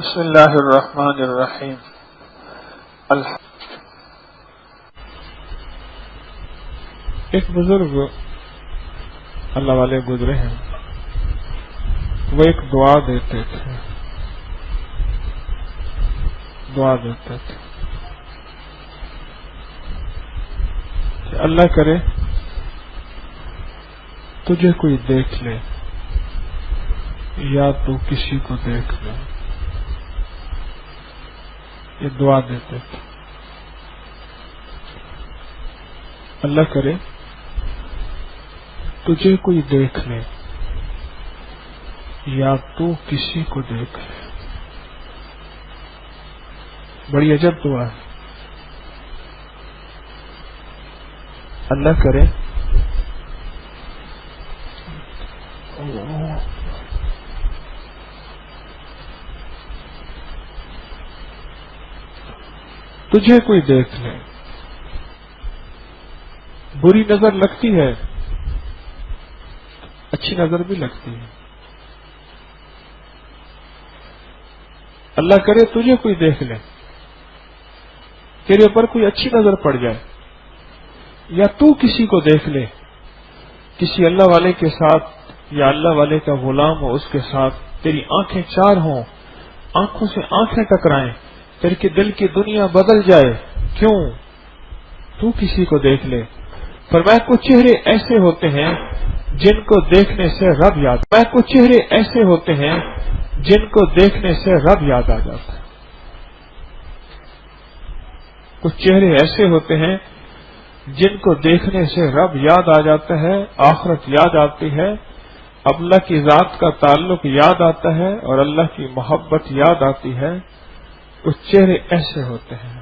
بسم اللہ الرحمن الرحیم۔ ایک بزرگ اللہ والے گزرے ہیں، وہ ایک دعا دیتے تھے کہ اللہ کرے تجھے کوئی دیکھ لے یا تو کسی کو دیکھ لے، یہ دعا دیتے تھے۔ اللہ کرے تجھے کوئی دیکھ لے یا تو کسی کو دیکھ لے، بڑی عجب دعا ہے۔ اللہ کرے تجھے کوئی دیکھ لے، بری نظر لگتی ہے، اچھی نظر بھی لگتی ہے۔ اللہ کرے تجھے کوئی دیکھ لے، تیرے اوپر کوئی اچھی نظر پڑ جائے، یا تو کسی کو دیکھ لے، کسی اللہ والے کے ساتھ یا اللہ والے کا غلام ہو، اس کے ساتھ تیری آنکھیں چار ہوں، آنکھوں سے آنکھیں ٹکرائیں، تیرے کے دل کی دنیا بدل جائے، کیوں؟ تو کسی کو دیکھ لے۔ فرمایا کچھ چہرے ایسے ہوتے ہیں جن کو دیکھنے سے رب یاد آ جاتا ہے۔ کچھ چہرے ایسے ہوتے ہیں جن کو دیکھنے سے رب یاد آ جاتا ہے، آخرت یاد آتی ہے، اللہ کی ذات کا تعلق یاد آتا ہے اور اللہ کی محبت یاد آتی ہے۔ کچھ چہرے ایسے ہوتے ہیں،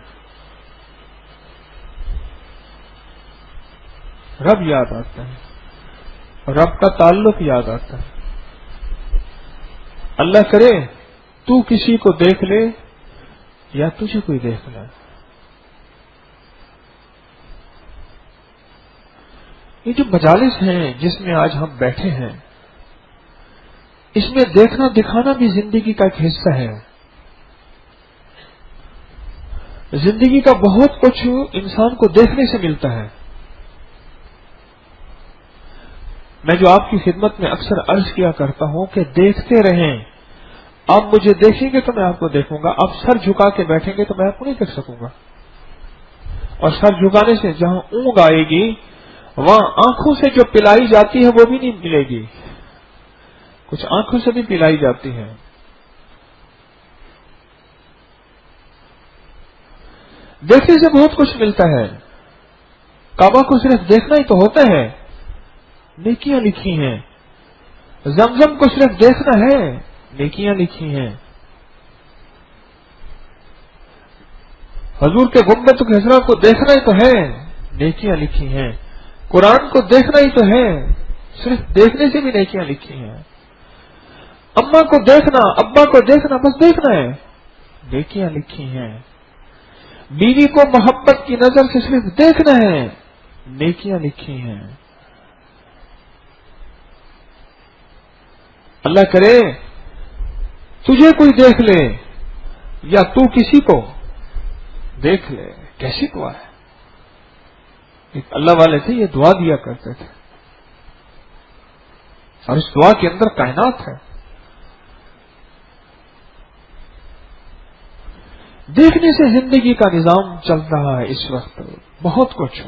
رب یاد آتا ہے، رب کا تعلق یاد آتا ہے۔ اللہ کرے تو کسی کو دیکھ لے یا تجھے کوئی دیکھ لے۔ یہ جو مجالس ہیں جس میں آج ہم بیٹھے ہیں، اس میں دیکھنا دکھانا بھی زندگی کا ایک حصہ ہے۔ زندگی کا بہت کچھ انسان کو دیکھنے سے ملتا ہے۔ میں جو آپ کی خدمت میں اکثر عرض کیا کرتا ہوں کہ دیکھتے رہیں، آپ مجھے دیکھیں گے تو میں آپ کو دیکھوں گا، آپ سر جھکا کے بیٹھیں گے تو میں آپ کو نہیں دیکھ سکوں گا، اور سر جھکانے سے جہاں اونگ آئے گی وہاں آنکھوں سے جو پلائی جاتی ہے وہ بھی نہیں ملے گی، کچھ آنکھوں سے بھی پلائی جاتی ہے۔ دیکھنے سے بہت کچھ ملتا ہے۔ کعبہ کو صرف دیکھنا ہی تو ہوتا ہے، نیکیاں لکھی ہیں۔ زمزم کو صرف دیکھنا ہے، نیکیاں لکھی ہیں۔ حضور کے گنبد خضرا کو دیکھنا ہی تو ہے، نیکیاں لکھی ہیں۔ قرآن کو دیکھنا ہی تو ہے، صرف دیکھنے سے بھی نیکیاں لکھی ہیں۔ اماں کو دیکھنا، ابا کو دیکھنا، بس دیکھنا ہے، نیکیاں لکھی ہیں۔ بیوی کو محبت کی نظر سے صرف دیکھنا ہے، نیکیاں لکھی ہیں۔ اللہ کرے تجھے کوئی دیکھ لے یا تو کسی کو دیکھ لے، کیسی دعا ہے۔ ایک اللہ والے تھے، یہ دعا دیا کرتے تھے، اور اس دعا کے اندر کائنات ہے۔ دیکھنے سے زندگی کا نظام چل رہا ہے اس وقت، بہت کچھ۔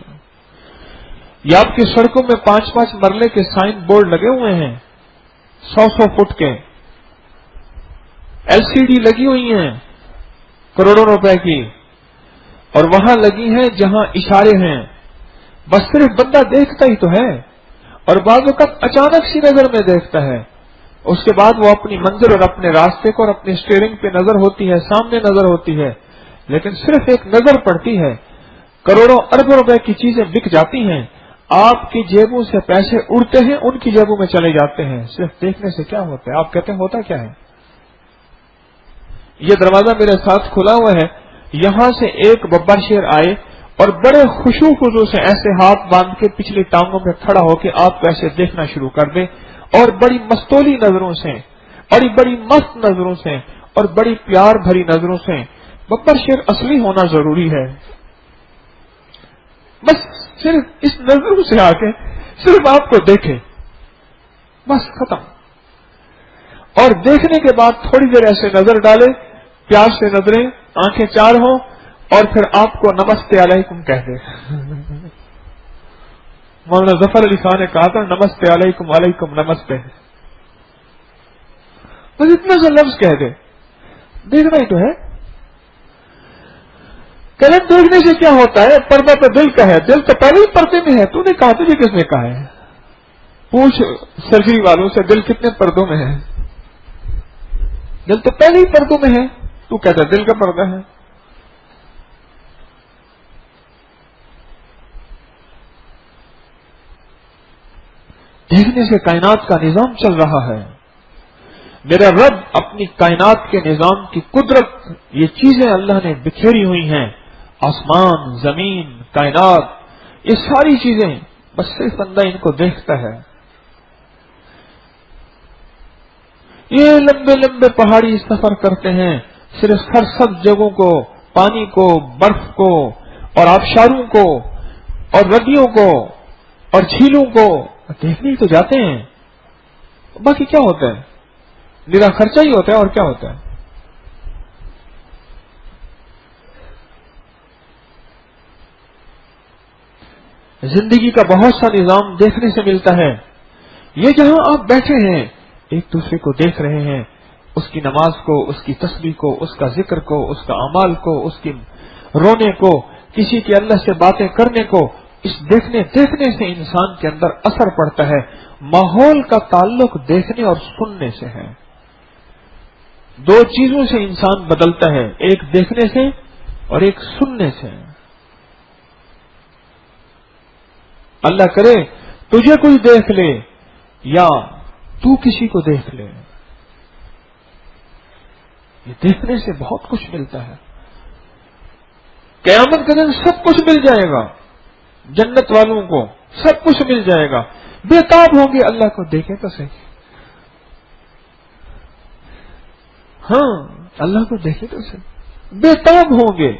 یہ آپ کی سڑکوں میں 5-5 مرلے کے سائن بورڈ لگے ہوئے ہیں، 100 فٹ کے، LCD لگی ہوئی ہیں کروڑوں روپے کی، اور وہاں لگی ہیں جہاں اشارے ہیں، بس صرف بندہ دیکھتا ہی تو ہے، اور بعض وقت اچانک سی نظر میں دیکھتا ہے، اس کے بعد وہ اپنی منزل اور اپنے راستے کو اور اپنے اسٹیئرنگ پہ نظر ہوتی ہے، سامنے نظر ہوتی ہے، لیکن صرف ایک نظر پڑتی ہے، کروڑوں اربوں روپے کی چیزیں بک جاتی ہیں، آپ کی جیبوں سے پیسے اڑتے ہیں، ان کی جیبوں میں چلے جاتے ہیں۔ صرف دیکھنے سے کیا ہوتا ہے؟ آپ کہتے ہیں ہوتا کیا ہے؟ یہ دروازہ میرے ساتھ کھلا ہوا ہے، یہاں سے ایک ببر شیر آئے اور بڑے خشوع خضوع سے ایسے ہاتھ باندھ کے پچھلی ٹانگوں میں کھڑا ہو کے آپ کو ایسے دیکھنا شروع کر دے، اور بڑی مستولی نظروں سے اور بڑی مست نظروں سے اور بڑی پیار بھری نظروں سے ببر شیر اصلی ہونا ضروری ہے. بس صرف اس نظروں سے آ کے صرف آپ کو دیکھے، بس ختم. اور دیکھنے کے بعد تھوڑی دیر ایسے نظر ڈالے، پیار سے نظریں، آنکھیں چار ہوں، اور پھر آپ کو نمستے علیکم کہہ دے. مولانا ظفر علی خان نے کہا تھا نمستے علیکم، علیکم نمستے. بس اتنا سا لفظ کہہ دے، دیکھنا ہی تو ہے. قلم دیکھنے سے کیا ہوتا ہے؟ پردہ تو دل کا ہے، دل تو پہلے ہی پردے میں ہے. تو نے کہا، تجھے کس نے کہا ہے؟ پوچھ سرجری والوں سے دل کتنے پردوں میں ہے. دل تو پہلے ہی پردوں میں ہے، تو کہتا دل کا پردہ ہے. دیکھنے سے کائنات کا نظام چل رہا ہے. میرا رب اپنی کائنات کے نظام کی قدرت، یہ چیزیں اللہ نے بکھیری ہوئی ہیں، آسمان، زمین، کائنات، یہ ساری چیزیں، بس صرف بندہ ان کو دیکھتا ہے. یہ لمبے لمبے پہاڑی سفر کرتے ہیں، صرف سرسبز جگہوں کو، پانی کو، برف کو، اور آبشاروں کو، اور ندیوں کو، اور جھیلوں کو دیکھنے ہی تو جاتے ہیں. باقی کیا ہوتا ہے؟ میرا خرچہ ہی ہوتا ہے، اور کیا ہوتا ہے؟ زندگی کا بہت سا نظام دیکھنے سے ملتا ہے. یہ جہاں آپ بیٹھے ہیں، ایک دوسرے کو دیکھ رہے ہیں، اس کی نماز کو، اس کی تسبیح کو، اس کا ذکر کو، اس کا اعمال کو، اس کی رونے کو، کسی کے اللہ سے باتیں کرنے کو. اس دیکھنے سے انسان کے اندر اثر پڑتا ہے. ماحول کا تعلق دیکھنے اور سننے سے ہے. دو چیزوں سے انسان بدلتا ہے، ایک دیکھنے سے اور ایک سننے سے. اللہ کرے تجھے کوئی دیکھ لے یا تو کسی کو دیکھ لے. یہ دیکھنے سے بہت کچھ ملتا ہے. قیامت کے دن سب کچھ مل جائے گا، جنت والوں کو سب کچھ مل جائے گا. بے تاب ہوں گے، اللہ کو دیکھیں تو صحیح. ہاں، اللہ کو دیکھیں تو صحیح، بے تاب ہوں گے.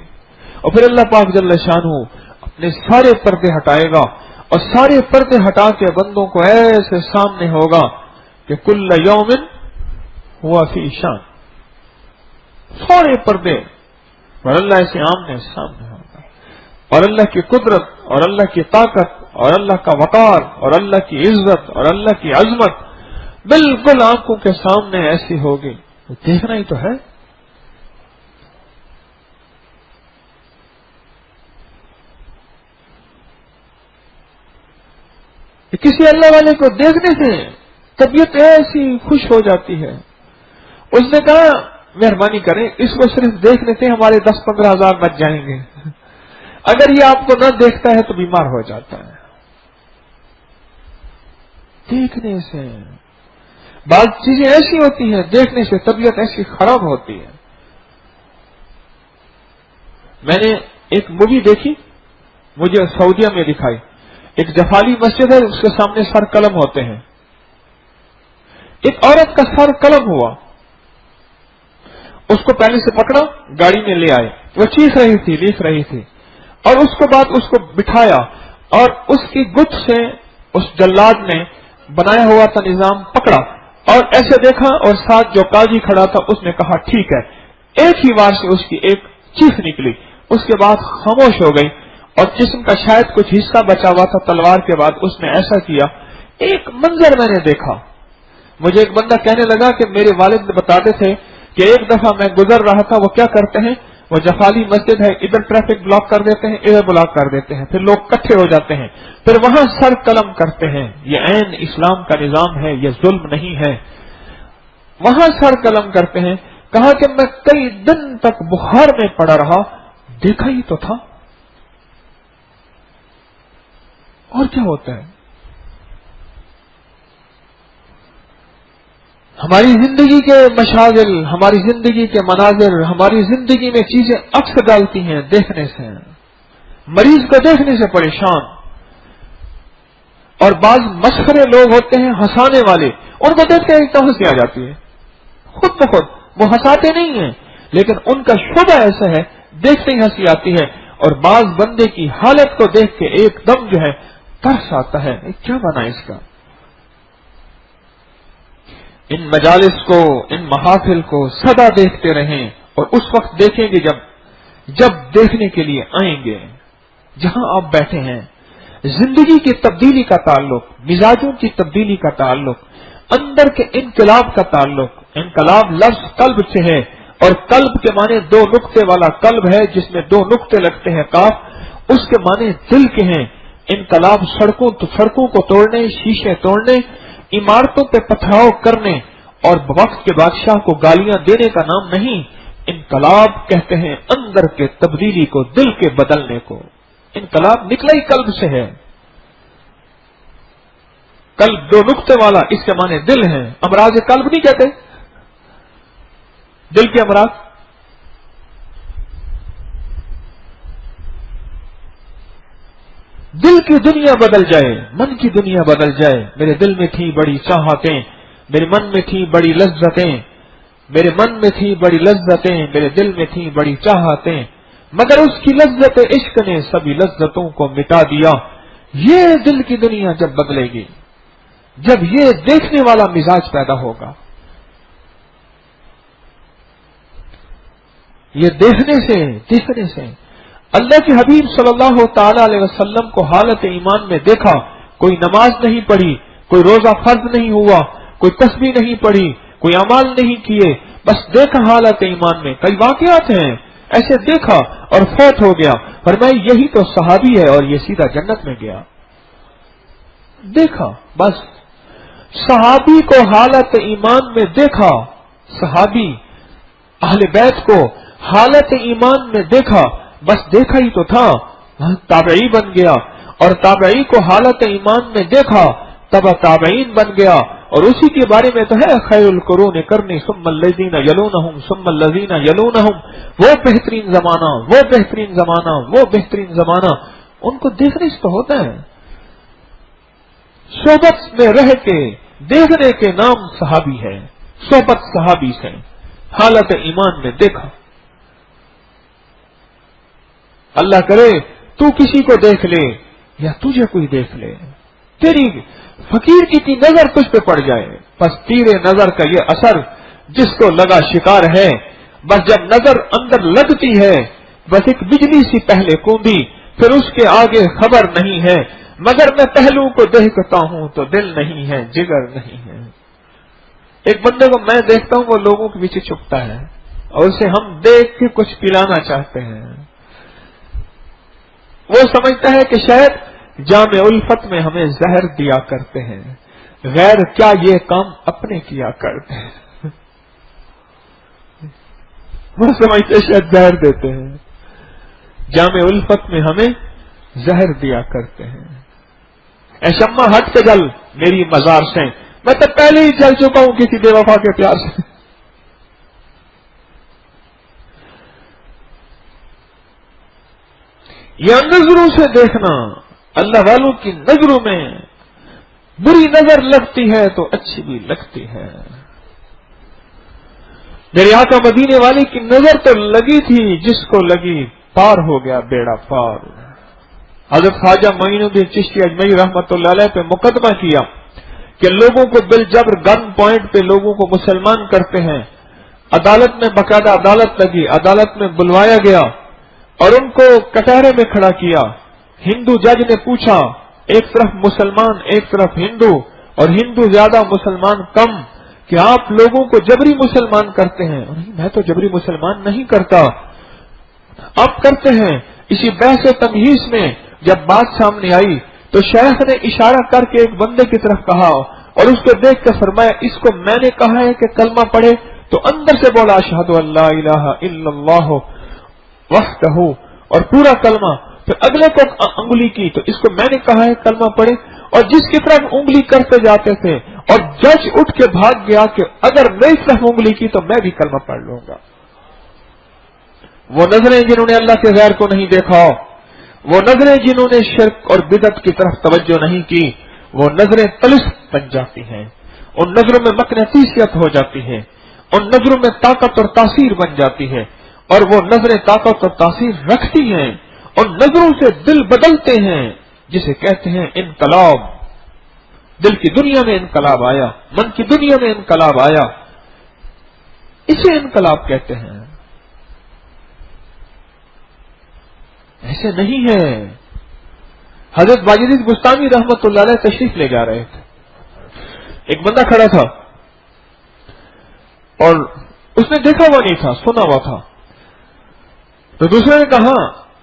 اور پھر اللہ پاک جل شانہ اپنے سارے پردے ہٹائے گا، اور سارے پردے ہٹا کے بندوں کو ایسے سامنے ہوگا کہ کل یوم ہوا فی شان. سارے پردے اور اللہ سے آمنے سامنے ہوگا، اور اللہ کی قدرت اور اللہ کی طاقت اور اللہ کا وقار اور اللہ کی عزت اور اللہ کی عظمت بالکل آنکھوں کے سامنے ایسی ہوگی. دیکھنا ہی تو ہے. کسی اللہ والے کو دیکھنے سے طبیعت ایسی خوش ہو جاتی ہے. اس نے کہا مہربانی کریں، اس کو صرف دیکھنے سے ہمارے 10-15 ہزار بچ جائیں گے. اگر یہ آپ کو نہ دیکھتا ہے تو بیمار ہو جاتا ہے. دیکھنے سے بعض چیزیں ایسی ہوتی ہیں، دیکھنے سے طبیعت ایسی خراب ہوتی ہے. میں نے ایک مووی دیکھی، مجھے سعودیہ میں دکھائی. ایک جفالی مسجد ہے، اس کے سامنے سر قلم ہوتے ہیں. ایک عورت کا سر قلم ہوا، اس کو پہلے سے پکڑا، گاڑی میں لے آئے. وہ چیخ رہی تھی، لکھ رہی تھی، اور اس کے بعد اس کو بٹھایا اور اس کی گچھ سے اس جلاد نے بنایا ہوا تھا نظام پکڑا اور ایسے دیکھا، اور ساتھ جو قاضی کھڑا تھا اس نے کہا ٹھیک ہے. ایک ہی بار سے اس کی ایک چیخ نکلی، اس کے بعد خاموش ہو گئی، اور جسم کا شاید کچھ حصہ بچا ہوا تھا تلوار کے بعد. اس نے ایسا کیا. ایک منظر میں نے دیکھا. مجھے ایک بندہ کہنے لگا کہ میرے والد بتاتے تھے کہ ایک دفعہ میں گزر رہا تھا، وہ کیا کرتے ہیں، وہ جفالی مسجد ہے، ادھر ٹریفک بلاک کر دیتے ہیں، ادھر بلاک کر دیتے ہیں، پھر لوگ اکٹھے ہو جاتے ہیں، پھر وہاں سر قلم کرتے ہیں. یہ عین اسلام کا نظام ہے، یہ ظلم نہیں ہے. وہاں سر قلم کرتے ہیں. کہا کہ میں کئی دن تک بخار میں پڑا رہا، دیکھا ہی تو تھا. اور کیا ہوتا ہے؟ ہماری زندگی کے مشاغل، ہماری زندگی کے مناظر، ہماری زندگی میں چیزیں عکس ڈالتی ہیں دیکھنے سے. مریض کو دیکھنے سے پریشان، اور بعض مسخرے لوگ ہوتے ہیں ہنسانے والے، ان کو دیکھتے ہیں تو ہنسی آ جاتی ہے خود بخود. وہ ہنساتے نہیں ہیں، لیکن ان کا شعبہ ایسا ہے دیکھتے ہی ہنسی آتی ہے، اور بعض بندے کی حالت کو دیکھ کے ایک دم جو ہے ترس آتا ہے، کیا بنا اس کا۔ ان مجالس کو، ان محافل کو سدا دیکھتے رہیں، اور اس وقت دیکھیں گے جب دیکھنے کے لیے آئیں گے جہاں آپ بیٹھے ہیں۔ زندگی کی تبدیلی کا تعلق، مزاجوں کی تبدیلی کا تعلق، اندر کے انقلاب کا تعلق۔ انقلاب لفظ قلب سے ہے، اور قلب کے معنی دو نقطے والا قلب ہے جس میں دو نقطے لگتے ہیں کاف، اس کے معنی دل کے ہیں۔ انقلاب سڑکوں کو توڑنے، شیشے توڑنے، عمارتوں پہ پتھراؤ کرنے اور وقت کے بادشاہ کو گالیاں دینے کا نام نہیں۔ انقلاب کہتے ہیں اندر کے تبدیلی کو، دل کے بدلنے کو۔ انقلاب نکلا ہی قلب سے ہے۔ قلب دو نقطے والا، اس کے معنی دل ہیں۔ امراض قلب نہیں کہتے، دل کے امراض۔ دل کی دنیا بدل جائے، من کی دنیا بدل جائے۔ میرے دل میں تھی بڑی چاہتیں، میرے من میں تھی بڑی لذتیں، میرے من میں تھی بڑی لذتیں، میرے دل میں تھی بڑی چاہتیں، مگر اس کی لذت عشق نے سبھی لذتوں کو مٹا دیا۔ یہ دل کی دنیا جب بدلے گی، جب یہ دیکھنے والا مزاج پیدا ہوگا، یہ دیکھنے سے اللہ کے حبیب صلی اللہ تعالی علیہ وسلم کو حالت ایمان میں دیکھا، کوئی نماز نہیں پڑھی، کوئی روزہ فرض نہیں ہوا، کوئی تسبیح نہیں پڑھی، کوئی اعمال نہیں کیے، بس دیکھا حالت ایمان میں۔ کئی واقعات ہیں ایسے، دیکھا اور فوت ہو گیا، فرمایا یہی تو صحابی ہے اور یہ سیدھا جنت میں گیا۔ دیکھا بس، صحابی کو حالت ایمان میں دیکھا، صحابی اہل بیت کو حالت ایمان میں دیکھا، بس دیکھا ہی تو تھا، تابعی بن گیا، اور تابعی کو حالت ایمان میں دیکھا، تبع تابعین بن گیا، اور اسی کے بارے میں تو ہے خیر القرون قرنی ثم الذین یلونہم ثم الذین یلونہم، وہ بہترین زمانہ، وہ بہترین زمانہ، وہ بہترین زمانہ۔ ان کو دیکھنے سے تو ہوتا ہے، صحبت میں رہ کے دیکھنے کے نام صحابی ہے، صحبت صحابی سے حالت ایمان میں دیکھا۔ اللہ کرے تو کسی کو دیکھ لے یا تجھے کوئی دیکھ لے، تیری فقیر کی نظر تجھ پہ پڑ جائے، بس تیرے نظر کا یہ اثر جس کو لگا شکار ہے، بس جب نظر اندر لگتی ہے بس ایک بجلی سی پہلے کوندی، پھر اس کے آگے خبر نہیں ہے، مگر میں پہلو کو دیکھتا ہوں تو دل نہیں ہے، جگر نہیں ہے۔ ایک بندے کو میں دیکھتا ہوں وہ لوگوں کے پیچھے چھپتا ہے، اور اسے ہم دیکھ کے کچھ پلانا چاہتے ہیں، وہ سمجھتا ہے کہ شاید جام الفت میں ہمیں زہر دیا کرتے ہیں، غیر کیا یہ کام اپنے کیا کرتے ہیں، وہ سمجھتے شاید زہر دیتے ہیں، جام الفت میں ہمیں زہر دیا کرتے ہیں۔ اے شمع ہٹ کے جل میری مزار سے، میں تو پہلے ہی جل چکا ہوں کسی بے وفا کے پیار سے۔ یہ نظروں سے دیکھنا، اللہ والوں کی نظروں میں بری نظر لگتی ہے تو اچھی بھی لگتی ہے۔ میرے آقا مدینے والے کی نظر تو لگی تھی، جس کو لگی پار ہو گیا بیڑا پار۔ حضرت خواجہ معین الدین چشتی اجمعی رحمۃ اللہ علیہ پہ مقدمہ کیا کہ لوگوں کو بالجبر گن پوائنٹ پہ لوگوں کو مسلمان کرتے ہیں۔ عدالت میں باقاعدہ عدالت لگی، عدالت میں بلوایا گیا اور ان کو کٹہرے میں کھڑا کیا۔ ہندو جج نے پوچھا، ایک طرف مسلمان ایک طرف ہندو، اور ہندو زیادہ مسلمان کم، کہ آپ لوگوں کو جبری مسلمان کرتے ہیں؟ میں تو جبری مسلمان نہیں کرتا، اب کرتے ہیں۔ اسی بحث تمہیز میں جب بات سامنے آئی تو شیخ نے اشارہ کر کے ایک بندے کی طرف کہا اور اس کو دیکھ کر فرمایا، اس کو میں نے کہا ہے کہ کلمہ پڑھے، تو اندر سے بولا اشہد ان لا الہ الا اللہ وحدہ، اور پورا کلمہ۔ پھر اگلے کو انگلی کی تو اس کو میں نے کہا ہے کلمہ پڑھے، اور جس کی طرف انگلی کرتے جاتے تھے، اور جج اٹھ کے بھاگ گیا کہ اگر میری طرف انگلی کی تو میں بھی کلمہ پڑھ لوں گا۔ وہ نظریں جنہوں نے اللہ کے غیر کو نہیں دیکھا، وہ نظریں جنہوں نے شرک اور بدعت کی طرف توجہ نہیں کی، وہ نظریں طلسم بن جاتی ہیں، ان نظروں میں مقناطیسیت ہو جاتی ہے۔ ان نظروں میں طاقت اور تاثیر بن جاتی ہے، اور وہ نظریں طاقت اور تاثیر رکھتی ہیں، ان نظروں سے دل بدلتے ہیں، جسے کہتے ہیں انقلاب۔ دل کی دنیا میں انقلاب آیا، من کی دنیا میں انقلاب آیا، اسے انقلاب کہتے ہیں۔ ایسے نہیں ہے۔ حضرت باجید بستانی رحمت اللہ علیہ تشریف لے جا رہے تھے، ایک بندہ کھڑا تھا اور اس نے دیکھا ہوا نہیں تھا، سنا ہوا تھا، تو دوسرے نے کہا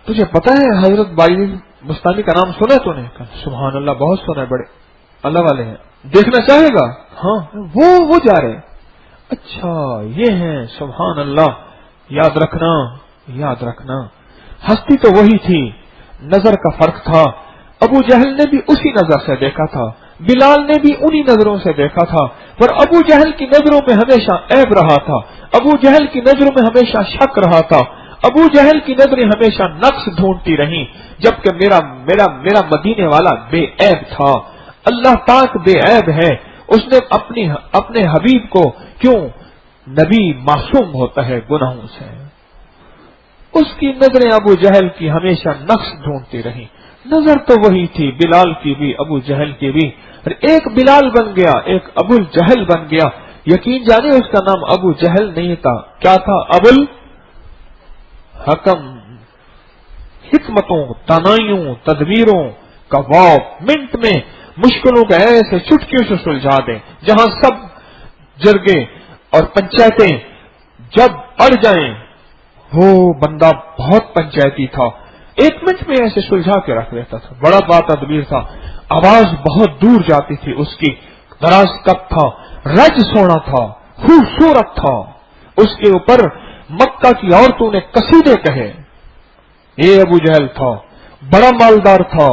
تجھے پتا ہے حضرت باجید بستانی کا نام سنا ہے تو نے؟ کہا سبحان اللہ، بہت سنا ہے، بڑے اللہ والے ہیں، دیکھنا چاہے گا؟ ہاں، وہ جا رہے۔ اچھا یہ ہیں، سبحان اللہ، یاد رکھنا یاد رکھنا۔ ہستی تو وہی تھی، نظر کا فرق تھا۔ ابو جہل نے بھی اسی نظر سے دیکھا تھا، بلال نے بھی انہی نظروں سے دیکھا تھا، پر ابو جہل کی نظروں میں ہمیشہ عیب رہا تھا، ابو جہل کی نظروں میں ہمیشہ شک رہا تھا، ابو جہل کی نظریں ہمیشہ نقص ڈھونڈتی رہیں، جبکہ میرا مدینے والا بے عیب تھا۔ اللہ پاک بے عیب ہے، اس نے اپنے حبیب کو، کیوں؟ نبی معصوم ہوتا ہے گناہوں سے، اس کی نظریں ابو جہل کی ہمیشہ نقص ڈھونڈتی رہیں۔ نظر تو وہی تھی، بلال کی بھی ابو جہل کی بھی، اور ایک بلال بن گیا، ایک ابو جہل بن گیا۔ یقین جانے اس کا نام ابو جہل نہیں تھا، کیا تھا؟ ابو الحکم۔ حکمتوں، دانائیوں، تدبیروں کا واو منٹ میں مشکلوں کا ایسے چٹکیوں سے سلجھا دیں، جہاں سب جرگے اور پنچایتیں جب اڑ جائیں، وہ بندہ بہت پنچایتی تھا، ایک منٹ میں ایسے سلجھا کے رکھ دیتا تھا، بڑا با تدبیر تھا، آواز بہت دور جاتی تھی اس کی، دراز کپ تھا، رج سونا تھا، خوبصورت تھا، اس کے اوپر مکہ کی عورتوں نے قصیدے کہے۔ یہ ابو جہل تھا، بڑا مالدار تھا،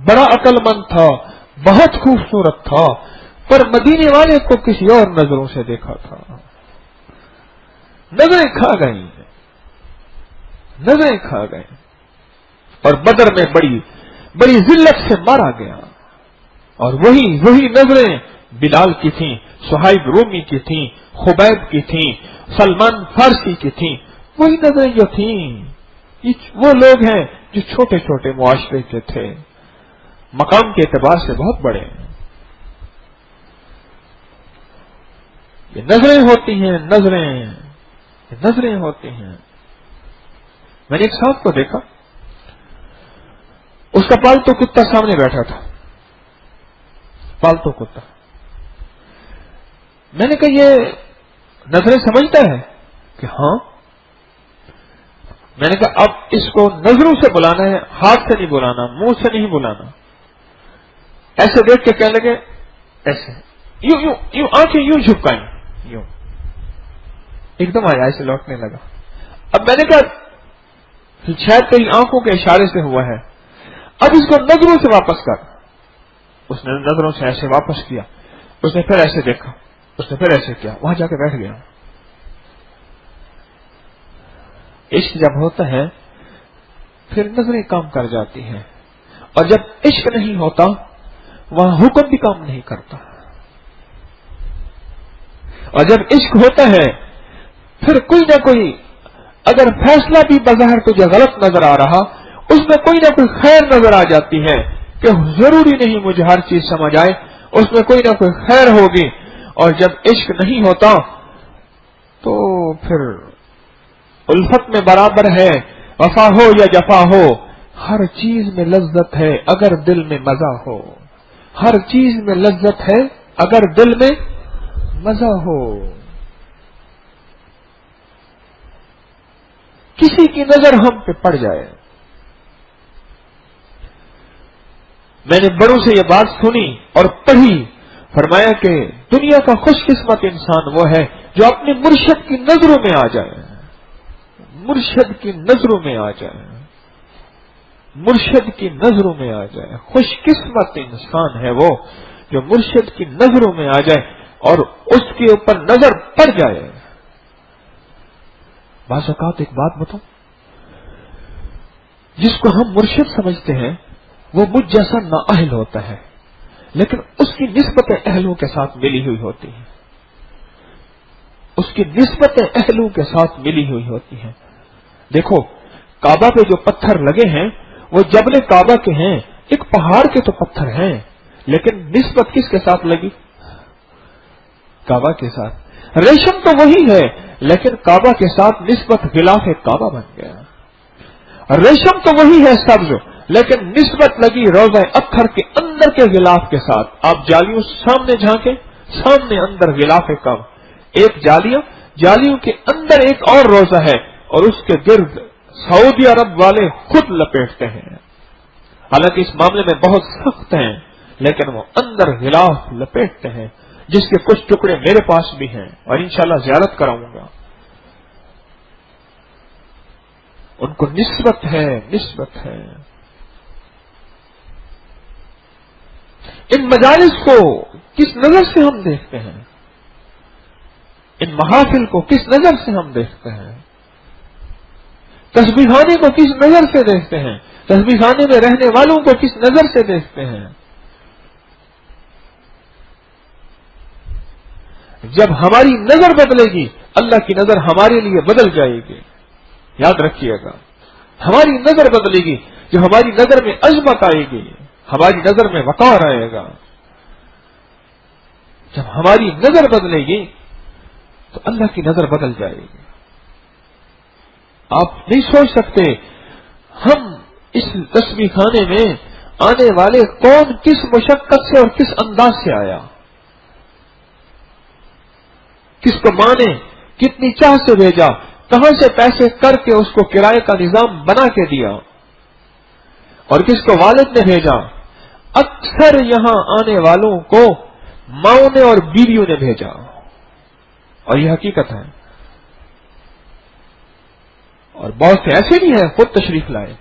بڑا عقل مند تھا، بہت خوبصورت تھا، پر مدینے والے کو کسی اور نظروں سے دیکھا تھا، نظریں کھا گئی، نظریں کھا گئی، اور بدر میں بڑی ذلت سے مارا گیا۔ اور وہی نظریں بلال کی تھیں، صہیب رومی کی تھیں، خبیب کی تھیں، سلمان فارسی کی تھیں، وہی نظریں جو تھیں۔ وہ لوگ ہیں جو چھوٹے چھوٹے معاشرے کے تھے، مقام کے اعتبار سے بہت بڑے ہیں۔ یہ نظریں ہوتی ہیں، نظریں ہوتی ہیں۔ میں نے ایک صاحب کو دیکھا، اس کا پالتو کتا سامنے بیٹھا تھا، پالتو کتا۔ میں نے کہا یہ نظریں سمجھتا ہے؟ کہ ہاں۔ میں نے کہا اب اس کو نظروں سے بلانا ہے، ہاتھ سے نہیں بلانا، منہ سے نہیں بلانا۔ ایسے دیکھ کے کہنے لگے، ایسے یوں آنکھیں یوں جھپکائیں، یوں ایک دم آیا، ایسے لوٹنے لگا۔ اب میں نے کہا شاید کئی آنکھوں کے اشارے سے ہوا ہے، اب اس کو نظروں سے واپس کر۔ اس نے نظروں سے ایسے واپس کیا، اس نے پھر ایسے دیکھا، اس نے پھر ایسے کیا، وہاں جا کے بیٹھ گیا۔ عشق جب ہوتا ہے پھر نظریں کام کر جاتی ہیں، اور جب عشق نہیں ہوتا وہاں حکم بھی کام نہیں کرتا، اور جب عشق ہوتا ہے پھر کوئی نہ کوئی اگر فیصلہ بھی بظاہر تجھے غلط نظر آ رہا، اس میں کوئی نہ کوئی خیر نظر آ جاتی ہے کہ ضروری نہیں مجھے ہر چیز سمجھ آئے، اس میں کوئی نہ کوئی خیر ہوگی۔ اور جب عشق نہیں ہوتا تو پھر الفت میں برابر ہے، وفا ہو یا جفا ہو، ہر چیز میں لذت ہے اگر دل میں مزہ ہو، ہر چیز میں لذت ہے اگر دل میں مزہ ہو۔ کسی کی نظر ہم پہ پڑ جائے، میں نے بڑوں سے یہ بات سنی اور پڑھی، فرمایا کہ دنیا کا خوش قسمت انسان وہ ہے جو اپنے مرشد کی نظروں میں آ جائے، مرشد کی نظروں میں آ جائے، مرشد کی نظروں میں آ جائے۔ خوش قسمت انسان ہے وہ جو مرشد کی نظروں میں آ جائے اور اس کے اوپر نظر پڑ جائے۔ بعض اوقات ایک بات بتاؤں، جس کو ہم مرشد سمجھتے ہیں وہ مجھ جیسا نااہل ہوتا ہے، لیکن اس کی نسبتیں اہلوں کے ساتھ ملی ہوئی ہوتی ہیں۔ اس کی نسبتیں اہلو کے ساتھ ملی ہوئی ہوتی ہیں. دیکھو کعبہ پہ جو پتھر لگے ہیں وہ جبل کعبہ کے ہیں، ایک پہاڑ کے تو پتھر ہیں، لیکن نسبت کس کے ساتھ لگی؟ کعبہ کے ساتھ. ریشم تو وہی ہے لیکن کعبہ کے ساتھ نسبت غلاف کعبہ بن گیا. ریشم تو وہی ہے سبز، لیکن نسبت لگی روضہ اطہر کے اندر کے غلاف کے ساتھ. آپ جالیوں سامنے جھانکیں، سامنے اندر غلاف کعبہ، ایک جالیوں کے اندر ایک اور روضہ ہے اور اس کے گرد سعودی عرب والے خود لپیٹتے ہیں. حالانکہ اس معاملے میں بہت سخت ہیں لیکن وہ اندر غلاف لپیٹتے ہیں، جس کے کچھ ٹکڑے میرے پاس بھی ہیں اور انشاءاللہ زیارت کراؤں گا. ان کو نسبت ہے. ان مجالس کو کس نظر سے ہم دیکھتے ہیں؟ ان محافل کو کس نظر سے ہم دیکھتے ہیں؟ تسبیح خانے کو کس نظر سے دیکھتے ہیں؟ تسبیح خانے میں رہنے والوں کو کس نظر سے دیکھتے ہیں؟ جب ہماری نظر بدلے گی اللہ کی نظر ہمارے لیے بدل جائے گی. یاد رکھیے گا، ہماری نظر بدلے گی، جو ہماری نظر میں عظمت آئے گی، ہماری نظر میں وقار آئے گا. جب ہماری نظر بدلے گی تو اللہ کی نظر بدل جائے گی. آپ نہیں سوچ سکتے ہم اس تسبیح خانے میں آنے والے کون کس مشقت سے اور کس انداز سے آیا، کس کو ماں نے کتنی چاہ سے بھیجا، کہاں سے پیسے کر کے اس کو کرائے کا نظام بنا کے دیا، اور کس کو والد نے بھیجا. اکثر یہاں آنے والوں کو ماؤں نے اور بیویوں نے بھیجا، اور یہ حقیقت ہے. اور بہت سے ایسے بھی ہیں خود تشریف لائے،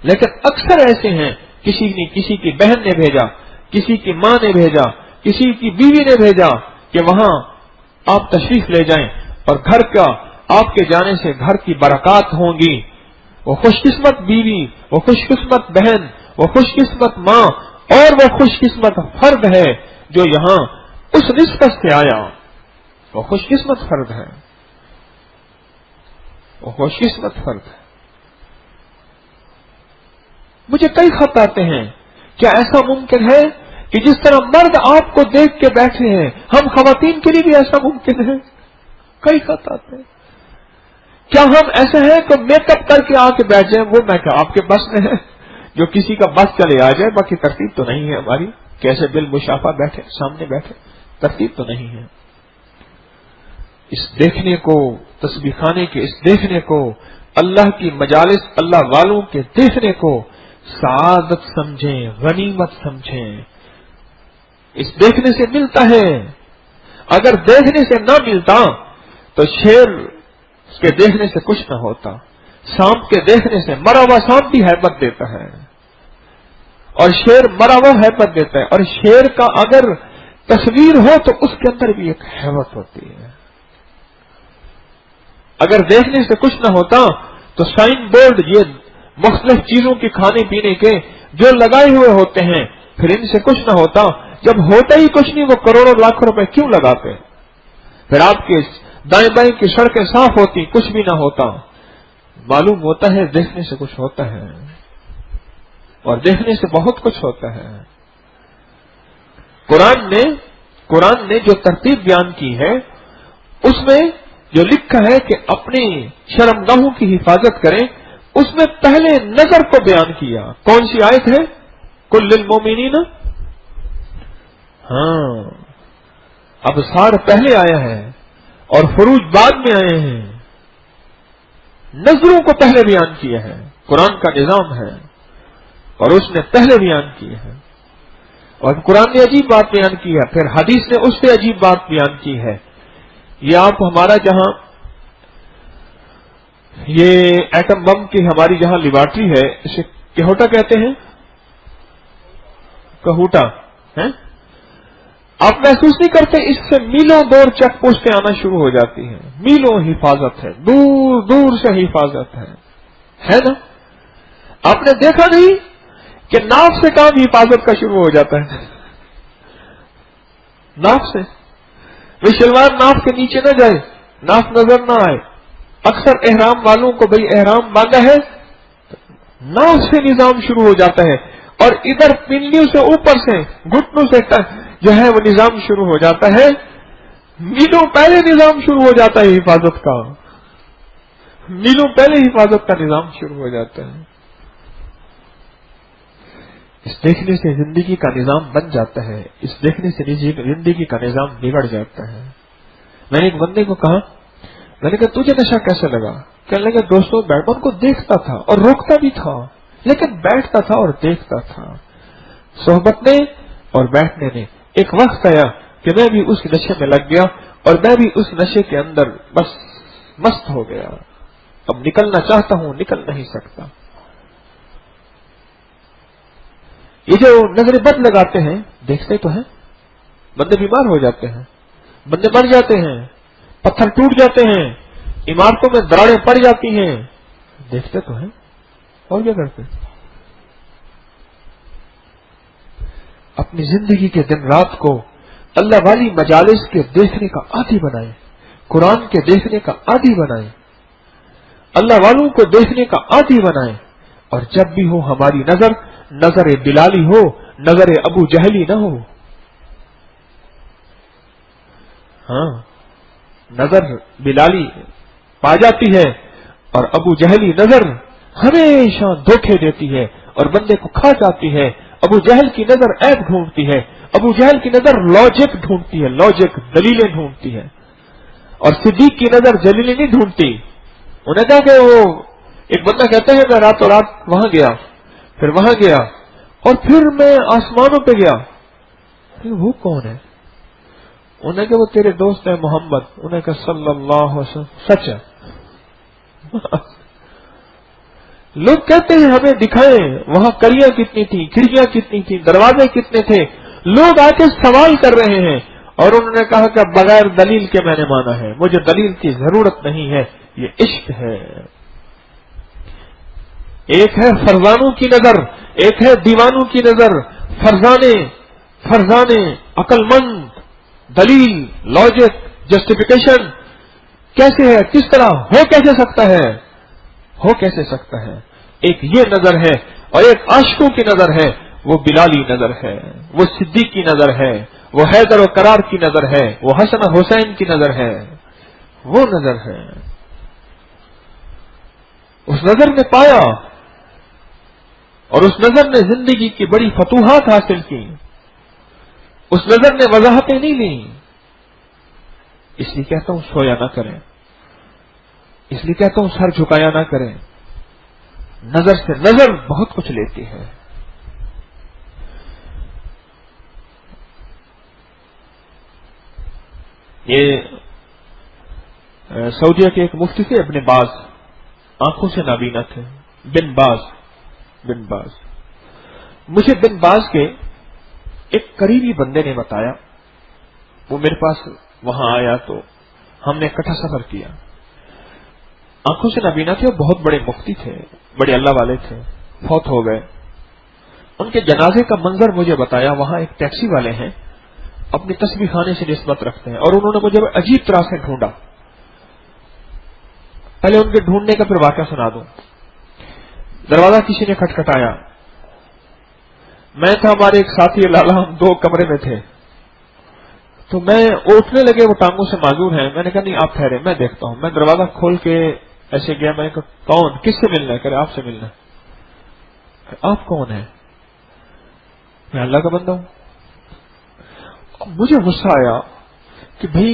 لیکن اکثر ایسے ہیں کسی کی بہن نے بھیجا، کسی کی ماں نے بھیجا، کسی کی بیوی نے بھیجا کہ وہاں آپ تشریف لے جائیں اور گھر کا آپ کے جانے سے گھر کی برکات ہوں گی. وہ خوش قسمت بیوی، وہ خوش قسمت بہن، وہ خوش قسمت ماں اور وہ خوش قسمت فرد ہے جو یہاں اس نسبت سے آیا. وہ خوش قسمت فرد ہے، وہ خوش قسمت فرد ہے. مجھے کئی خط آتے ہیں، کیا ایسا ممکن ہے کہ جس طرح مرد آپ کو دیکھ کے بیٹھے ہیں ہم خواتین کے لیے بھی ایسا ممکن ہے؟ کئی خط آتے ہیں. کیا ہم ایسا ہے کہ میک اپ کر کے آ کے بیٹھ جائیں؟ وہ میں کیا آپ کے بس میں ہے؟ جو کسی کا بس چلے آ جائے، باقی ترتیب تو نہیں ہے ہماری. کیسے بالمشافہ بیٹھے، سامنے بیٹھے، ترتیب تو نہیں ہے. اس دیکھنے کو، تسبیح خانے کے اس دیکھنے کو، اللہ کی مجالس اللہ والوں کے دیکھنے کو سعادت سمجھیں، غنیمت سمجھیں. اس دیکھنے سے ملتا ہے. اگر دیکھنے سے نہ ملتا تو شیر کے دیکھنے سے کچھ نہ ہوتا. سانپ کے دیکھنے سے مرا ہوا سانپ بھی ہیبت دیتا ہے اور شیر مرا ہوا ہیبت دیتا ہے. اور شیر کا اگر تصویر ہو تو اس کے اندر بھی ایک ہیبت ہوتی ہے. اگر دیکھنے سے کچھ نہ ہوتا تو سائن بورڈ یہ مختلف چیزوں کے کھانے پینے کے جو لگائے ہوئے ہوتے ہیں، پھر ان سے کچھ نہ ہوتا. جب ہوتا ہی کچھ نہیں وہ کروڑوں لاکھ روپے کیوں لگاتے؟ پھر آپ کے دائیں بائیں کی سڑکیں صاف ہوتی، کچھ بھی نہ ہوتا. معلوم ہوتا ہے دیکھنے سے کچھ ہوتا ہے، اور دیکھنے سے بہت کچھ ہوتا ہے. قرآن نے جو ترتیب بیان کی ہے اس میں جو لکھا ہے کہ اپنی شرمگاہوں کی حفاظت کریں، اس میں پہلے نظر کو بیان کیا. کون سی آیت ہے؟ کل للمومنین. ہاں، ابصار پہلے آیا ہے اور فروج بعد میں آئے ہیں. نظروں کو پہلے بیان کیا ہے. قرآن کا نظام ہے اور اس نے پہلے بیان کی ہے. اور قرآن نے عجیب بات بیان کی ہے، پھر حدیث نے اس سے عجیب بات بیان کی ہے. یہ آپ ہمارا جہاں یہ ایٹم بم کی ہماری جہاں لیبارٹری ہے، اسے کہوٹا کہتے ہیں، کہوٹا ہے. آپ محسوس نہیں کرتے اس سے میلوں دور چیک پوسٹیں آنا شروع ہو جاتی ہیں. میلوں حفاظت ہے، دور دور سے حفاظت ہے نا؟ آپ نے دیکھا نہیں کہ ناف سے کام حفاظت کا شروع ہو جاتا ہے؟ ناف سے وہ شلوار ناف کے نیچے نہ جائے، ناف نظر نہ آئے. اکثر احرام والوں کو بھئی احرام باندھا ہے، ناف سے نظام شروع ہو جاتا ہے، اور ادھر پنڈلیوں سے اوپر سے گھٹنوں سے جو ہے وہ نظام شروع ہو جاتا ہے. میلوں پہلے نظام شروع ہو جاتا ہے حفاظت کا، میلوں پہلے حفاظت کا نظام شروع ہو جاتا ہے. اس دیکھنے سے زندگی کا نظام بن جاتا ہے، اس دیکھنے سے زندگی کا نظام بگڑ جاتا ہے. میں نے ایک بندے کو کہا، میں نے کہا تجھے نشہ کیسے لگا؟ کہنے لگا دوستوں بیٹھ کو دیکھتا تھا اور روکتا بھی تھا، لیکن بیٹھتا تھا اور دیکھتا تھا. صحبت نے اور بیٹھنے نے ایک وقت آیا کہ میں بھی اس نشے میں لگ گیا، اور میں بھی اس نشے کے اندر بس مست ہو گیا. اب نکلنا چاہتا ہوں، نکل نہیں سکتا. یہ جو نظر بد لگاتے ہیں، دیکھتے تو ہیں، بندے بیمار ہو جاتے ہیں، بندے مر جاتے ہیں، پتھر ٹوٹ جاتے ہیں، عمارتوں میں دراڑیں پڑ جاتی ہیں، دیکھتے تو ہیں اور کیا کرتے. اپنی زندگی کے دن رات کو اللہ والی مجالس کے دیکھنے کا عادی بنائیں، قرآن کے دیکھنے کا عادی بنائیں، اللہ والوں کو دیکھنے کا عادی بنائیں. اور جب بھی ہو ہماری نظر بلالی ہو، نظر ابو جہلی نہ ہو. ہاں، نظر بلالی پا جاتی ہے اور ابو جہلی نظر ہمیشہ دھوکے دیتی ہے اور بندے کو کھا جاتی ہے. ابو جہل کی نظر عیب ڈھونڈتی ہے، ابو جہل کی نظر لاجک ڈھونڈتی ہے، لاجک دلیلیں ڈھونڈتی ہے. اور صدیق کی نظر دلیلیں نہیں ڈھونڈتی. انہیں کہا کہ وہ ایک بندہ کہتا ہے میں راتوں رات وہاں گیا، پھر وہاں گیا، اور پھر میں آسمانوں پہ گیا. وہ کون ہے؟ انہیں کہ وہ تیرے دوست ہے محمد. انہیں کہ صلی اللہ علیہ وسلم. سچ ہے. لوگ کہتے ہیں ہمیں دکھائیں وہاں کڑیاں کتنی تھیں، کھڑکیاں کتنی تھیں، دروازے کتنے تھے. لوگ آ کے سوال کر رہے ہیں اور انہوں نے کہا کہ بغیر دلیل کے میں نے مانا ہے، مجھے دلیل کی ضرورت نہیں ہے، یہ عشق ہے. ایک ہے فرزانوں کی نظر، ایک ہے دیوانوں کی نظر. فرزانے عقل مند، دلیل، لاجک، جسٹیفیکیشن کیسے ہے، کس طرح ہو کیسے سکتا ہے، ہو کیسے سکتا ہے. ایک یہ نظر ہے اور ایک عاشقوں کی نظر ہے، وہ بلالی نظر ہے، وہ صدیق کی نظر ہے، وہ حیدر و قرار کی نظر ہے، وہ حسن حسین کی نظر ہے، وہ نظر ہے. اس نظر نے پایا اور اس نظر نے زندگی کی بڑی فتوحات حاصل کی. اس نظر نے وضاحتیں نہیں لیں. اس لیے کہتا ہوں سویا نہ کریں، اس لیے کہتا ہوں سر جھکایا نہ کریں. نظر سے نظر بہت کچھ لیتی ہے. یہ سعودیہ کے ایک مفتی تھے ابن باز، آنکھوں سے نابینا تھے. بن باز مجھے بن باز کے ایک قریبی بندے نے بتایا. وہ میرے پاس وہاں آیا تو ہم نے اکٹھا سفر کیا. آنکھوں سے نابینا تھے اور بہت بڑے مفتی تھے، بڑے اللہ والے تھے، فوت ہو گئے. ان کے جنازے کا منظر مجھے بتایا. وہاں ایک ٹیکسی والے ہیں، اپنی تسبیح خانے سے نسبت رکھتے ہیں، اور انہوں نے مجھے عجیب طرح سے ڈھونڈا. پہلے ان کے ڈھونڈنے کا پھر واقعہ سنا دوں. دروازہ کسی نے کھٹکھٹایا. میں تھا، ہمارے ایک ساتھی لالا، ہم دو کمرے میں تھے. تو میں اٹھنے لگے، وہ ٹانگوں سے معذور ہیں. میں نے کہا نہیں آپ ٹھہرے، میں دیکھتا ہوں. میں دروازہ کھول کے ایسے گیا. میں نے کہا کون، کس سے ملنا ہے؟ کہہ رہے آپ سے ملنا ہے. آپ کون ہیں؟ میں اللہ کا بندہ ہوں. مجھے غصہ آیا کہ بھئی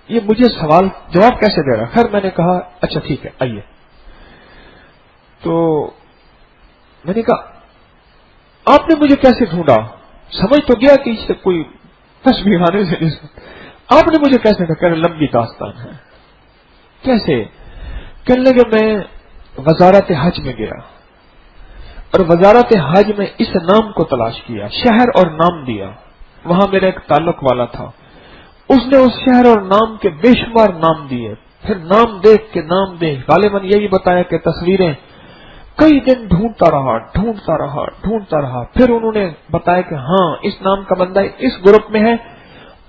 یہ مجھے سوال جواب کیسے دے رہا. خیر میں نے کہا اچھا ٹھیک ہے آئیے. تو میں نے کہا آپ نے مجھے کیسے ڈھونڈا؟ سمجھ تو گیا کہ اس سے کوئی تسبیح خانے سے آپ نے مجھے کیسے ڈھونڈا؟ کہہ رہے لمبی داستان ہے. کیسے؟ کہنے لگے میں وزارت حج میں گیا اور وزارت حج میں اس نام کو تلاش کیا، شہر اور نام دیا. وہاں میرا ایک تعلق والا تھا، اس نے اس شہر اور نام کے بے شمار نام دیے. پھر نام دیکھ کے نام دیکھ غالباً یہی بتایا کہ تصویریں. کئی دن ڈھونڈتا رہا. پھر انہوں نے بتایا کہ ہاں اس نام کا بندہ اس گروپ میں ہے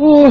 وہ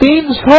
300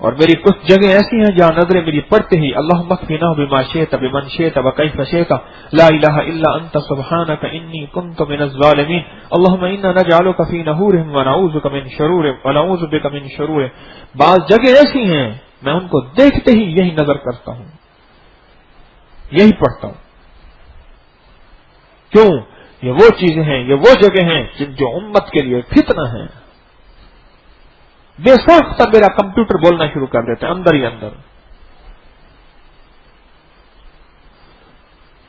اور میری کچھ جگہ ایسی ہیں جہاں نظریں میری پڑتے ہی اللہم اکفنا بما شئت بمن شئت وکیف شئت لا الہ الا انت سبحانک انی کنت من الظالمین اللہم انا نجعلک فی نحورہم ونعوذ بک من شرورہم. بعض جگہ ایسی ہیں میں ان کو دیکھتے ہی یہی نظر کرتا ہوں، یہی پڑھتا ہوں. کیوں؟ یہ وہ چیزیں ہیں، یہ وہ جگہ ہیں جو امت کے لیے فتنہ ہیں. بے ساختہ میرا کمپیوٹر بولنا شروع کر دیتے ہیں اندر ہی اندر.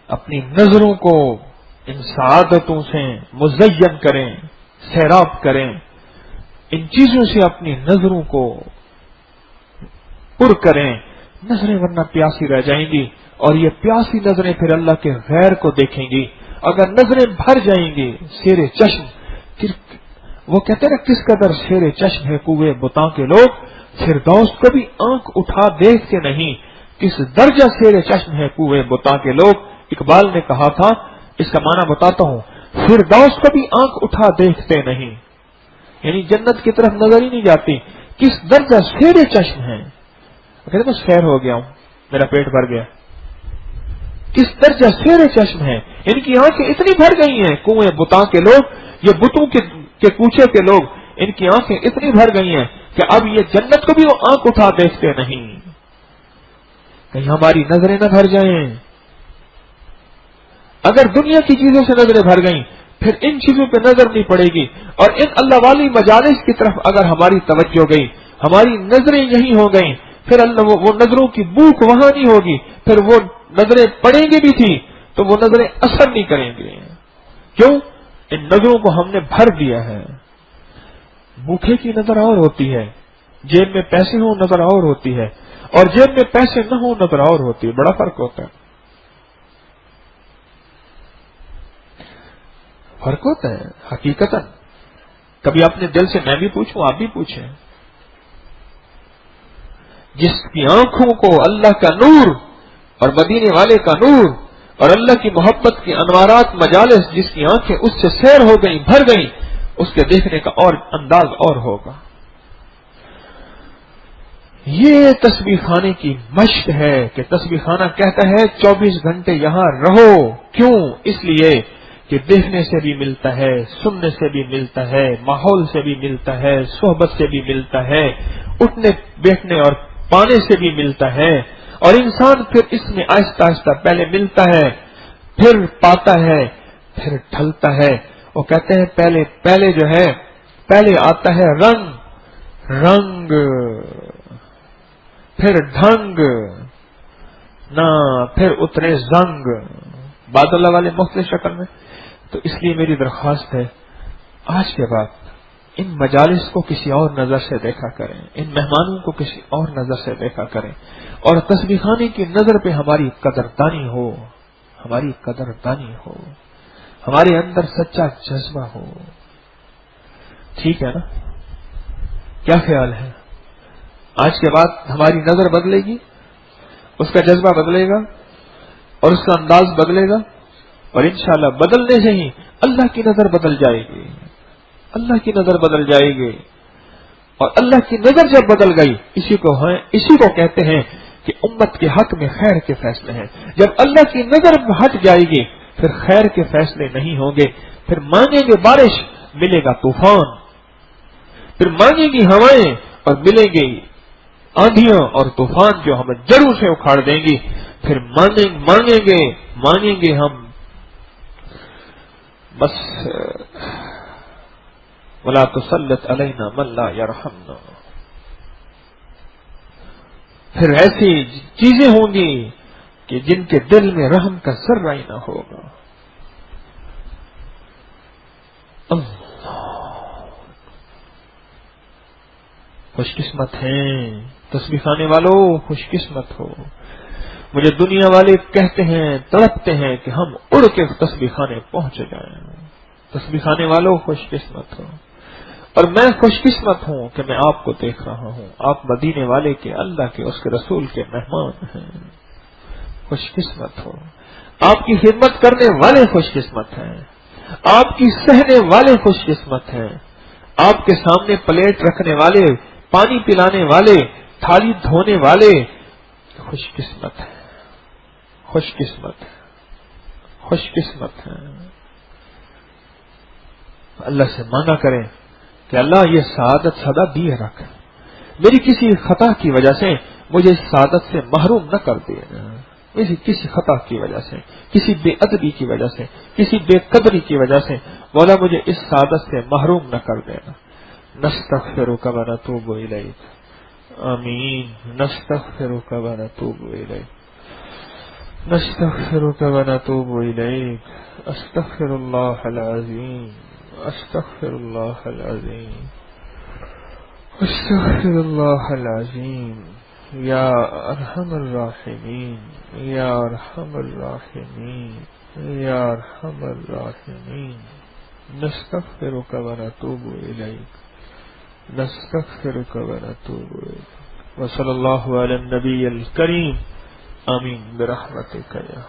اپنی نظروں کو ان سعادتوں سے مزین کریں، سیراب کریں، ان چیزوں سے اپنی نظروں کو پر کریں. نظریں ورنہ پیاسی رہ جائیں گی، اور یہ پیاسی نظریں پھر اللہ کے غیر کو دیکھیں گی. اگر نظریں بھر جائیں گی، شیر چشم، وہ کہتے ہیں نا کس قدر شیر چشم ہے کوئے بتاں کے لوگ، فردوس کبھی آنکھ اٹھا دیکھتے نہیں. کس درجہ شیر چشم ہے کوئے بتاں کے لوگ. اقبال نے کہا تھا، اس کا معنی بتاتا ہوں، فردوس کبھی آنکھ اٹھا دیکھتے نہیں، یعنی جنت کی طرف نظر ہی نہیں جاتی. کس درجہ شیر چشم ہے. کہتے ہیں سیر ہو گیا ہوں، میرا پیٹ بھر گیا. کس درجہ شیر چشم ہے، ان کی آنکھیں اتنی بھر گئی ہیں کنویں بتاں کے لوگ، یہ بتوں کے کوچے کے لوگ، ان کی آنکھیں اتنی بھر گئی ہیں کہ اب یہ جنت کو بھی وہ آنکھ اٹھا دیکھتے نہیں. کہیں ہماری نظریں نہ بھر جائیں. اگر دنیا کی چیزوں سے نظریں بھر گئیں پھر ان چیزوں پہ نظر نہیں پڑے گی، اور ان اللہ والی مجالس کی طرف اگر ہماری توجہ گئی، ہماری نظریں یہی ہو گئیں، پھر اللہ وہ نظروں کی بھوک وہاں نہیں ہوگی. پھر وہ نظریں پڑیں گی بھی تھی تو وہ نظریں اثر نہیں کریں گے. کیوں؟ ان نظروں کو ہم نے بھر دیا ہے. بھوکے کی نظر اور ہوتی ہے، جیب میں پیسے ہوں نظر اور ہوتی ہے، اور جیب میں پیسے نہ ہوں نظر اور ہوتی ہے. بڑا فرق ہوتا ہے. فرق ہوتا ہے حقیقتاً. کبھی اپنے دل سے میں بھی پوچھوں، آپ بھی پوچھیں. جس کی آنکھوں کو اللہ کا نور اور مدینے والے کا نور اور اللہ کی محبت کی انوارات مجالس، جس کی آنکھیں اس سے سیر ہو گئیں، بھر گئیں، اس کے دیکھنے کا اور انداز اور ہوگا. یہ تسبیح خانے کی مشق ہے کہ تسبیح خانہ کہتا ہے 24 گھنٹے یہاں رہو. کیوں؟ اس لیے کہ دیکھنے سے بھی ملتا ہے، سننے سے بھی ملتا ہے، ماحول سے بھی ملتا ہے، صحبت سے بھی ملتا ہے، اٹھنے بیٹھنے اور پانے سے بھی ملتا ہے. اور انسان پھر اس میں آہستہ آہستہ پہلے ملتا ہے، پھر پاتا ہے، پھر ڈھلتا ہے. وہ کہتے ہیں پہلے جو ہے، پہلے آتا ہے رنگ، پھر ڈھنگ نہ، پھر اترے زنگ. بات اللہ والے مختلف شکل میں. تو اس لیے میری درخواست ہے، آج کے بعد ان مجالس کو کسی اور نظر سے دیکھا کریں، ان مہمانوں کو کسی اور نظر سے دیکھا کریں، اور تسبیح خانے کی نظر پہ ہماری قدردانی ہو، ہماری قدردانی ہو، ہمارے اندر سچا جذبہ ہو. ٹھیک ہے نا؟ کیا خیال ہے؟ آج کے بعد ہماری نظر بدلے گی، اس کا جذبہ بدلے گا، اور اس کا انداز بدلے گا، اور انشاءاللہ بدلنے سے ہی اللہ کی نظر بدل جائے گی. اللہ کی نظر بدل جائے گی. اور اللہ کی نظر جب بدل گئی، اسی کو کہتے ہیں کہ امت کے حق میں خیر کے فیصلے ہیں. جب اللہ کی نظر ہٹ جائے گی پھر خیر کے فیصلے نہیں ہوں گے. پھر مانگیں گے بارش، ملے گا طوفان. پھر مانگیں گی ہوائیں اور ملیں گی آندھیاں اور طوفان جو ہمیں جڑوں سے اکھاڑ دیں گی. پھر مانگیں گے ہم بس وَلَا تُسَلِّطْ عَلَيْنَا مَن لَّا يَرْحَمْنَا. پھر ایسی چیزیں ہوں گی کہ جن کے دل میں رحم کا ذرہ ہی نہ ہوگا. اللہ، خوش قسمت ہیں تسبیح خانے والوں، خوش قسمت ہو. مجھے دنیا والے کہتے ہیں، تڑپتے ہیں کہ ہم اڑ کے تسبیح خانے پہنچ جائیں. تسبیح خانے والوں خوش قسمت ہو. اور میں خوش قسمت ہوں کہ میں آپ کو دیکھ رہا ہوں. آپ مدینے والے کے، اللہ کے، اس کے رسول کے مہمان ہیں. خوش قسمت ہو. آپ کی خدمت کرنے والے خوش قسمت ہیں. آپ کی سہنے والے خوش قسمت ہیں. آپ کے سامنے پلیٹ رکھنے والے، پانی پلانے والے، تھالی دھونے والے خوش قسمت ہیں، خوش قسمت ہیں، خوش قسمت ہیں۔ اللہ سے مانگا کریں کہ اللہ یہ سعادت سدا دیے رکھ، میری کسی خطا کی وجہ سے مجھے اس سعادت سے محروم نہ کر دے، میری کسی خطا کی وجہ سے، کسی بے ادبی کی وجہ سے، کسی بے قدری کی وجہ سے مولا مجھے اس سعادت سے محروم نہ کر دینا۔ نستغفرک و نتوب الیک، آمین۔ نستغفرک و نتوب الیک، نستغفرک و نتوب الیک، استغفر اللہ العظیم، استغفر اللہ العظیم، استغفر اللہ العظیم، یا ارحم الراحمین، یا ارحم الراحمین، یا ارحم الراحمین۔ نستغفرک و نتوب الیک، نستغفرک و نتوب الیک، وصلی اللہ علی النبی الکریم، آمین برحمتک یا۔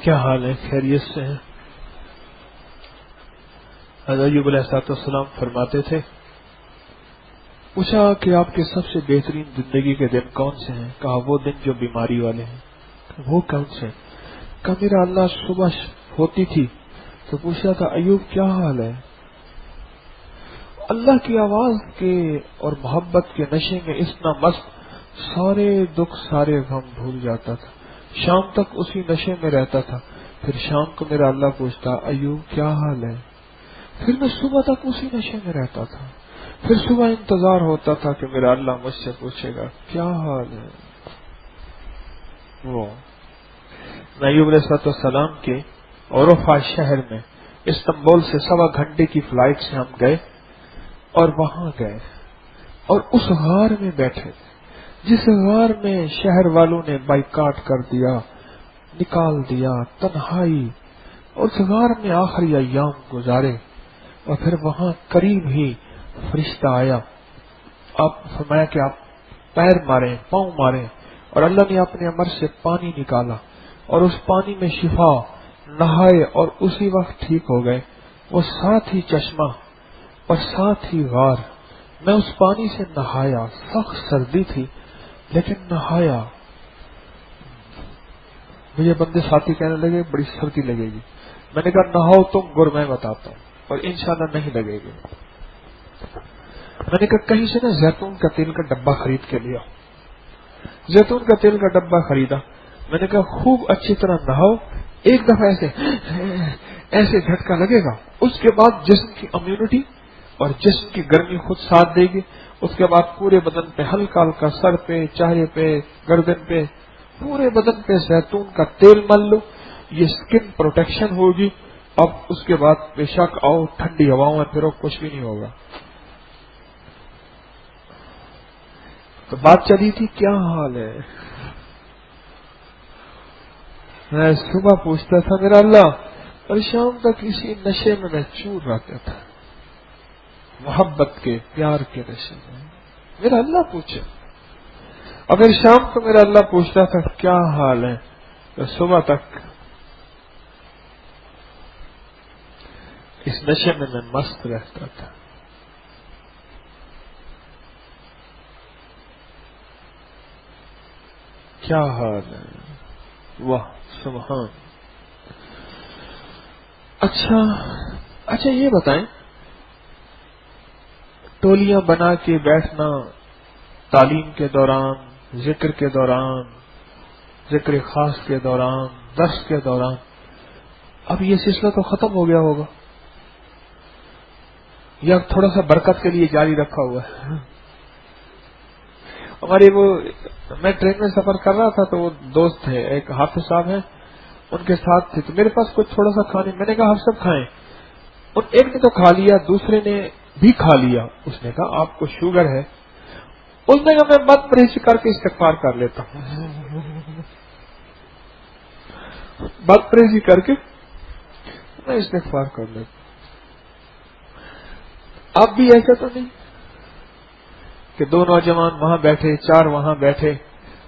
کیا حال ہے؟ خیریت سے ہیں؟ حضرت ایوب علیہ السلام فرماتے تھے، پوچھا کہ آپ کے سب سے بہترین زندگی کے دن کون سے ہیں؟ کہا وہ دن جو بیماری والے ہیں۔ وہ کون سے؟ کہا میرا اللہ صبح ہوتی تھی تو پوچھا تھا ایوب کیا حال ہے؟ اللہ کی آواز کے اور محبت کے نشے میں اتنا مست سارے دکھ سارے غم بھول جاتا تھا، شام تک اسی نشے میں رہتا تھا۔ پھر شام کو میرا اللہ پوچھتا ایوب کیا حال ہے؟ پھر میں صبح تک اسی نشے میں رہتا تھا، پھر صبح انتظار ہوتا تھا کہ میرا اللہ مجھ سے پوچھے گا کیا حال ہے۔ وہ ایوب علیہ السلام کے عرفہ شہر میں استنبول سے 1.25 گھنٹے کی فلائٹ سے ہم گئے اور وہاں گئے اور اس غار میں بیٹھے، جس غار میں شہر والوں نے بائیکاٹ کر دیا، نکال دیا، تنہائی، اس غار میں آخری ایام گزارے، اور پھر وہاں قریب ہی فرشتہ آیا، آپ فرمایا کہ آپ پیر ماریں، پاؤں ماریں، اور اللہ نے اپنے امر سے پانی نکالا اور اس پانی میں شفا، نہائے اور اسی وقت ٹھیک ہو گئے۔ وہ ساتھ ہی چشمہ اور ساتھ ہی غار، میں اس پانی سے نہایا، سخت سردی تھی لیکن نہایا۔ مجھے بندے ساتھی کہنے لگے بڑی سردی لگے گی، میں نے کہا نہاؤ تم، گر میں بتاتا ہوں، اور انشاءاللہ نہیں لگے گی۔ میں نے کہا کہیں سے نا زیتون کا تیل کا ڈبہ خرید کے لیا، زیتون کا تیل کا ڈبہ خریدا، میں نے کہا خوب اچھی طرح نہاؤ، ایک دفعہ ایسے جھٹکا لگے گا، اس کے بعد جسم کی امیونٹی اور جسم کی گرمی خود ساتھ دے گی، اس کے بعد پورے بدن پہ ہلکا ہلکا، سر پہ، چہرے پہ، گردن پہ، پورے بدن پہ زیتون کا تیل مل لو، یہ سکن پروٹیکشن ہوگی۔ اب اس کے بعد بے شک آؤ ٹھنڈی ہواؤں میں پھرو، کچھ بھی نہیں ہوگا۔ تو بات چلی تھی کیا حال ہے؟ میں صبح پوچھتا تھا میرا اللہ، اور شام تک اسی نشے میں چور رہتا تھا، محبت کے، پیار کے نشے میں۔ میرا اللہ پوچھے، اگر شام کو میرا اللہ پوچھتا تھا کیا حال ہے، تو صبح تک اس نشے میں مست رہتا تھا۔ کیا حال ہے، واہ سبحان۔ اچھا یہ بتائیں، ٹولیاں بنا کے بیٹھنا تعلیم کے دوران، ذکر کے دوران، ذکر خاص کے دوران، درس کے دوران، اب یہ سلسلہ تو ختم ہو گیا ہوگا یا تھوڑا سا برکت کے لیے جاری رکھا ہوا ہے؟ ہمارے میں ٹرین میں سفر کر رہا تھا تو وہ دوست تھے، ایک حافظ صاحب ہیں، ان کے ساتھ تھے، تو میرے پاس کچھ تھوڑا سا کھانے، میں نے کہا آپ سب کھائیں، اور ایک نے تو کھا لیا، دوسرے نے بھی کھا لیا، اس نے کہا آپ کو شوگر ہے، اس نے کہا میں بد پرہیزی کر کے استغفار کر لیتا ہوں، بد پرہیزی کر کے میں استغفار کر لیتا ہوں۔ اب بھی ایسا تو نہیں کہ 2 نوجوان وہاں بیٹھے، 4 وہاں بیٹھے،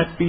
MP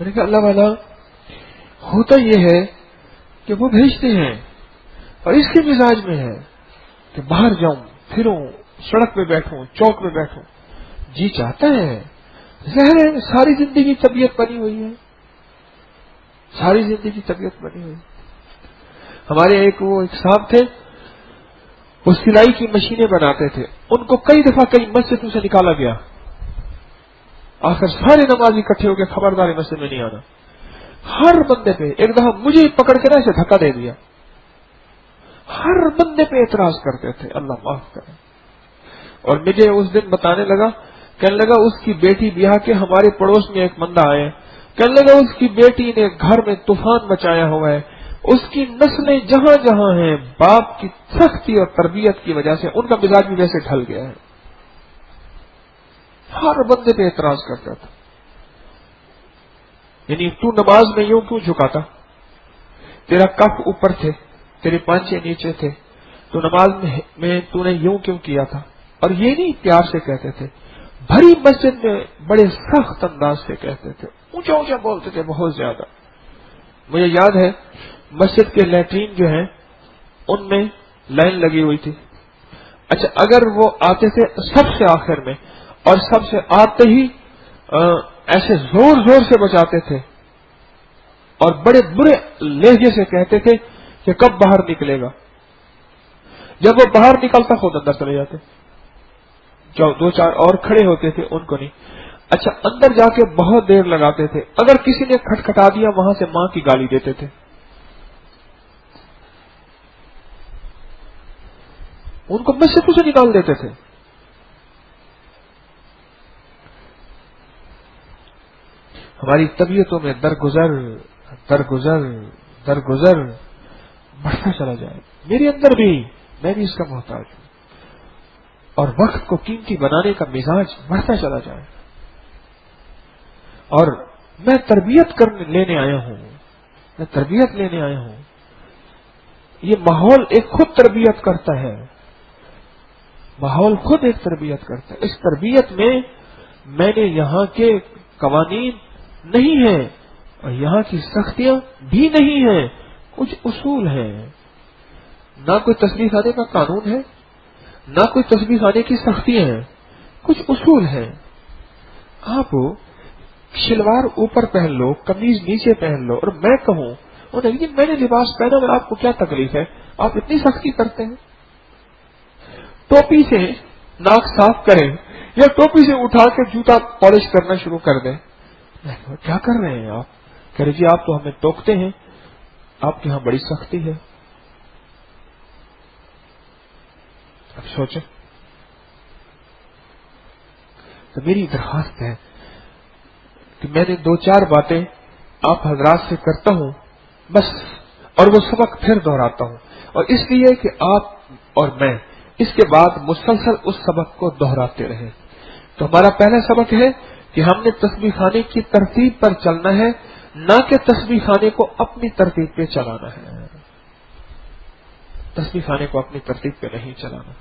میں نے کہا اللہ والا ہوتا یہ ہے کہ وہ بھیجتے ہیں اور اس کے مزاج میں ہے کہ باہر جاؤں پھروں سڑک پہ بیٹھوں چوک پہ بیٹھوں، جی چاہتا ہے، ظاہر ہے ساری زندگی طبیعت بنی ہوئی ہے، ساری زندگی طبیعت بنی ہوئی۔ ہمارے ایک صاحب تھے، وہ سلائی کی مشینیں بناتے تھے، ان کو کئی دفعہ کئی مسجدوں سے نکالا گیا، آخر سارے نمازی اکٹھے ہو کے خبردار مسجد میں نہیں آنا۔ ہر بندے پہ ایک دفعہ مجھے پکڑ کے نہ اسے دھکا دے دیا، ہر بندے پہ اعتراض کرتے تھے، اللہ معاف کرے۔ اور مجھے اس دن بتانے لگا، کہنے لگا اس کی بیٹی بیاہ کے ہمارے پڑوس میں ایک بندہ آئے، کہنے لگا اس کی بیٹی نے گھر میں طوفان مچایا ہوا ہے، اس کی نسلیں جہاں جہاں ہیں باپ کی سختی اور تربیت کی وجہ سے ان کا مزاج بھی ویسے ڈھل گیا ہے۔ ہر بندے پہ اعتراض کرتا تھا، یعنی تو نماز میں یوں کیوں جھکاتا، تیرا کف اوپر تھے، تیرے پانچے نیچے تھے، تو نماز میں تو نے یوں کیوں کیا تھا؟ اور یہ نہیں پیار سے کہتے تھے، بھری مسجد میں بڑے سخت انداز سے کہتے تھے، اونچا اونچا بولتے تھے بہت زیادہ۔ مجھے یاد ہے مسجد کے لیٹرین جو ہیں ان میں لائن لگی ہوئی تھی، اچھا اگر وہ آتے تھے سب سے آخر میں اور سب سے آتے ہی ایسے زور زور سے بچاتے تھے اور بڑے برے لہجے سے کہتے تھے کہ کب باہر نکلے گا، جب وہ باہر نکلتا خود اندر چلے جاتے، جو دو چار اور کھڑے ہوتے تھے ان کو نہیں، اچھا اندر جا کے بہت دیر لگاتے تھے، اگر کسی نے کھٹکھٹا دیا وہاں سے ماں کی گالی دیتے تھے، ان کو مسجد سے نکال دیتے تھے۔ ہماری طبیعتوں میں درگزر درگزر درگزر بڑھتا چلا جائے، میرے اندر بھی، میں بھی اس کا محتاج ہوں، اور وقت کو قیمتی بنانے کا مزاج بڑھتا چلا جائے، اور میں تربیت لینے آیا ہوں، میں تربیت لینے آیا ہوں، یہ ماحول ایک خود تربیت کرتا ہے، ماحول خود ایک تربیت کرتا ہے، اس تربیت میں نے یہاں کے قوانین نہیں ہیں اور یہاں کی سختیاں بھی نہیں ہیں، کچھ اصول ہیں، نہ کوئی تسبیح خانے کا قانون ہے، نہ کوئی تسبیح خانے کی سختیاں ہیں، کچھ اصول ہیں۔ آپ شلوار اوپر پہن لو، قمیض نیچے پہن لو، اور میں کہوں اور لیکن میں نے لباس پہنا اور آپ کو کیا تکلیف ہے، آپ اتنی سختی کرتے ہیں، ٹوپی سے ناک صاف کریں یا ٹوپی سے اٹھا کے جوتا پالش کرنا شروع کر دیں، کیا کر رہے ہیں آپ؟ کہہ رہے جی آپ تو ہمیں ٹوکتے ہیں، آپ کے یہاں بڑی سختی ہے۔ اب سوچیں، تو میری درخواست ہے کہ میں نے دو چار باتیں آپ حضرات سے کرتا ہوں بس، اور وہ سبق پھر دہراتا ہوں، اور اس لیے کہ آپ اور میں اس کے بعد مسلسل اس سبق کو دہراتے رہیں۔ تو ہمارا پہلا سبق ہے کہ ہم نے تسبیح خانے کی ترتیب پر چلنا ہے، نہ کہ تسبیح خانے کو اپنی ترتیب پہ چلانا ہے، تسبیح خانے کو اپنی ترتیب پہ نہیں چلانا،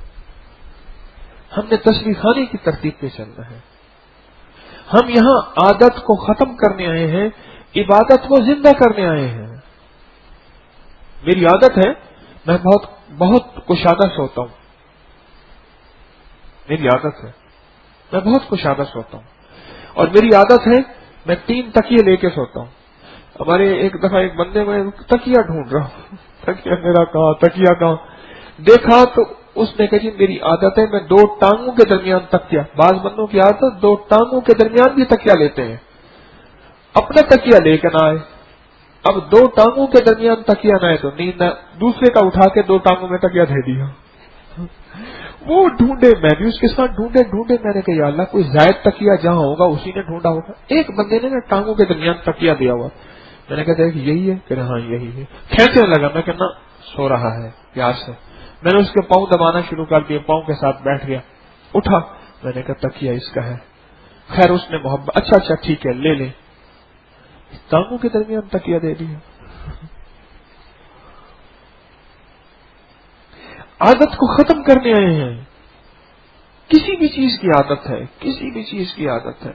ہم نے تسبیح خانے کی ترتیب پہ چلنا ہے۔ ہم یہاں عادت کو ختم کرنے آئے ہیں، عبادت کو زندہ کرنے آئے ہیں۔ میری عادت ہے میں بہت کشادہ سوتا ہوں، میری عادت ہے میں بہت کشادہ سوتا ہوں، اور میری عادت ہے میں 3 تکیے لے کے سوتا ہوں۔ ہمارے ایک دفعہ ایک بندے میں تکیہ ڈھونڈ رہا ہوں، تکیہ میرا کہاں، تکیہ کہاں، دیکھا تو اس نے کہا جی میری عادت ہے میں 2 ٹانگوں کے درمیان تکیہ، بعض بندوں کی عادت 2 ٹانگوں کے درمیان بھی تکیہ لیتے ہیں، اپنا تکیہ لے کے نہ آئے، اب 2 ٹانگوں کے درمیان تکیہ نہ آئے تو نیند نہ، دوسرے کا اٹھا کے 2 ٹانگوں میں تکیہ دے دیا۔ وہ ڈھونڈے، میں بھی اس کے ساتھ ڈھونڈے، میں نے کہا یا اللہ کوئی زائد تکیہ جہاں ہوگا اسی نے ڈھونڈا ہوگا۔ ایک بندے نے نا ٹانگوں کے درمیان تکیہ دیا ہوا، میں نے کہا کہ یہی ہے، کہ ہاں یہی ہے، کھینچنے لگا، میں کہنا سو رہا ہے پیار سے، میں نے اس کے پاؤں دبانا شروع کر دیا، پاؤں کے ساتھ بیٹھ گیا، اٹھا، میں نے کہا تکیہ اس کا ہے، خیر اس نے محبت، اچھا ٹھیک ہے لے لیں، ٹانگوں کے درمیان تکیہ دے دیا۔ عادت کو ختم کرنے آئے ہیں، کسی بھی چیز کی عادت ہے، کسی بھی چیز کی عادت ہے،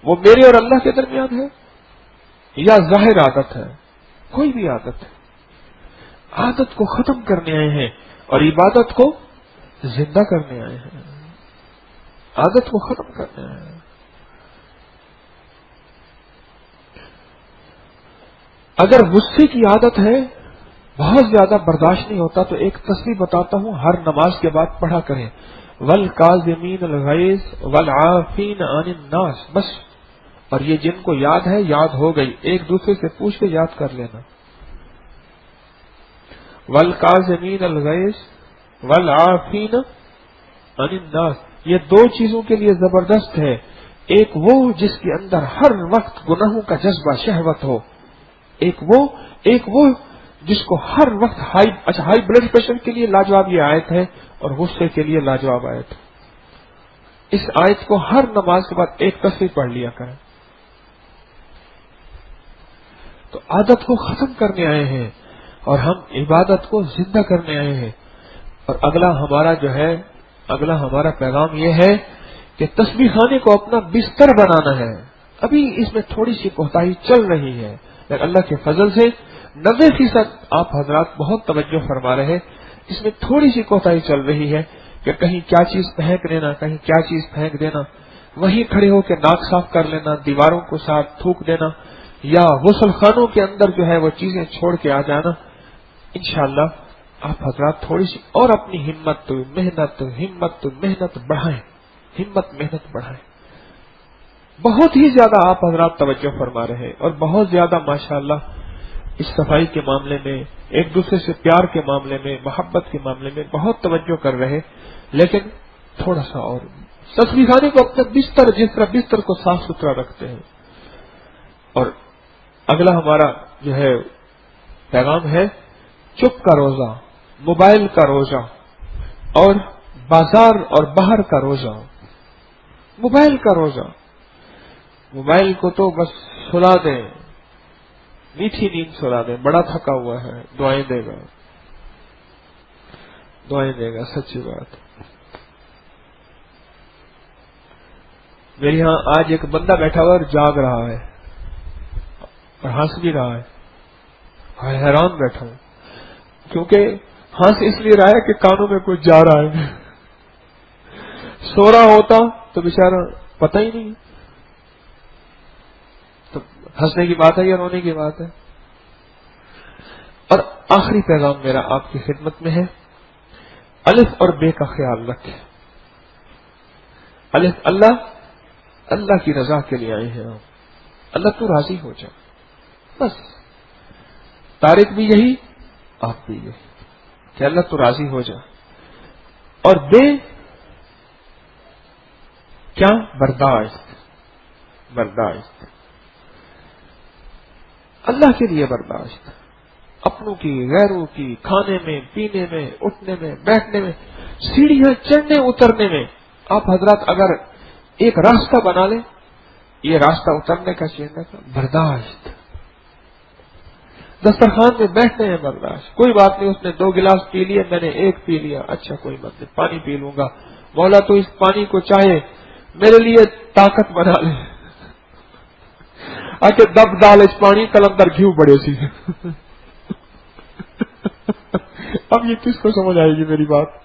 وہ میرے اور اللہ کے درمیان ہے، یا ظاہر عادت ہے، کوئی بھی عادت ہے، عادت کو ختم کرنے آئے ہیں اور عبادت کو زندہ کرنے آئے ہیں، عادت کو ختم کرنے آئے ہیں۔ اگر غصے کی عادت ہے، بہت زیادہ برداشت نہیں ہوتا، تو ایک تسبیح بتاتا ہوں، ہر نماز کے بعد پڑھا کریں، والکاظمین الغیظ والعافین عن الناس، بس۔ اور یہ جن کو یاد ہے یاد ہو گئی، ایک دوسرے سے پوچھ کے یاد کر لینا، والکاظمین الغیظ والعافین عن الناس۔ یہ دو چیزوں کے لیے زبردست ہے، ایک وہ جس کے اندر ہر وقت گناہوں کا جذبہ شہوت ہو، ایک وہ جس کو ہر وقت ہائی بلڈ پریشر کے لیے لاجواب یہ آیت ہے، اور غصے کے لیے لاجواب آیت ہے۔ اس آیت کو ہر نماز کے بعد ایک تسبیح پڑھ لیا کریں۔ تو عادت کو ختم کرنے آئے ہیں اور ہم عبادت کو زندہ کرنے آئے ہیں۔ اور اگلا ہمارا پیغام یہ ہے کہ تسبیح خانے کو اپنا بستر بنانا ہے۔ ابھی اس میں تھوڑی سی کوتاہی چل رہی ہے، لیکن اللہ کے فضل سے 90% آپ حضرات بہت توجہ فرما رہے، اس میں تھوڑی سی کوتاہی چل رہی ہے کہ کہیں کیا چیز پھینک دینا، کہیں کیا چیز پھینک دینا، وہیں کھڑے ہو کے ناک صاف کر لینا، دیواروں کو ساتھ تھوک دینا، یا غسل خانوں کے اندر جو ہے وہ چیزیں چھوڑ کے آ جانا۔ انشاءاللہ آپ حضرات تھوڑی سی اور اپنی ہمت محنت بڑھائیں۔ بہت ہی زیادہ آپ حضرات توجہ فرما رہے ہیں اور بہت زیادہ ماشاءاللہ اس صفائی کے معاملے میں، ایک دوسرے سے پیار کے معاملے میں، محبت کے معاملے میں بہت توجہ کر رہے، لیکن تھوڑا سا اور تسبیح خانے کو اپنے بستر، جس طرح بستر کو صاف ستھرا رکھتے ہیں۔ اور اگلا ہمارا جو ہے پیغام ہے چپ کا روزہ، موبائل کا روزہ اور بازار اور باہر کا روزہ۔ موبائل کا روزہ، موبائل کو تو بس سلا دیں، میٹھی نیند سلا دیں، بڑا تھکا ہوا ہے، دعائیں دے گا، سچی بات۔ میرے یہاں آج ایک بندہ بیٹھا ہوا اور جاگ رہا ہے اور ہنس بھی رہا ہے، حیران بیٹھا ہوں، کیونکہ ہنس اس لیے رہا ہے کہ کانوں میں کچھ جا رہا ہے، سو رہا ہوتا تو بیچارہ پتہ ہی نہیں۔ تو ہنسنے کی بات ہے یا رونے کی بات ہے؟ اور آخری پیغام میرا آپ کی خدمت میں ہے، الف اور بے کا خیال رکھیں۔ الف اللہ کی رضا کے لیے آئے ہیں آپ، اللہ تو راضی ہو جائے، بس۔ طارق بھی یہی، آپ بھی یہی، کہ اللہ تو راضی ہو جائے۔ اور بے کیا؟ برداشت، اللہ کے لیے برداشت، اپنوں کی، غیروں کی، کھانے میں، پینے میں، اٹھنے میں، بیٹھنے میں، سیڑھیاں چڑھنے اترنے میں۔ آپ حضرات اگر ایک راستہ بنا لیں، یہ راستہ اترنے کا چڑھنے کا، برداشت۔ دسترخوان میں بیٹھنے میں برداشت، کوئی بات نہیں، اس نے 2 گلاس پی لیے، میں نے 1 پی لیا، اچھا کوئی بات نہیں، پانی پی لوں گا، مولا تو اس پانی کو چاہے میرے لیے طاقت بنا لے، آکے دب ڈال اس پانی کلندر گھیو بڑے سی۔ اب یہ کس کو سمجھ آئے گی میری بات؟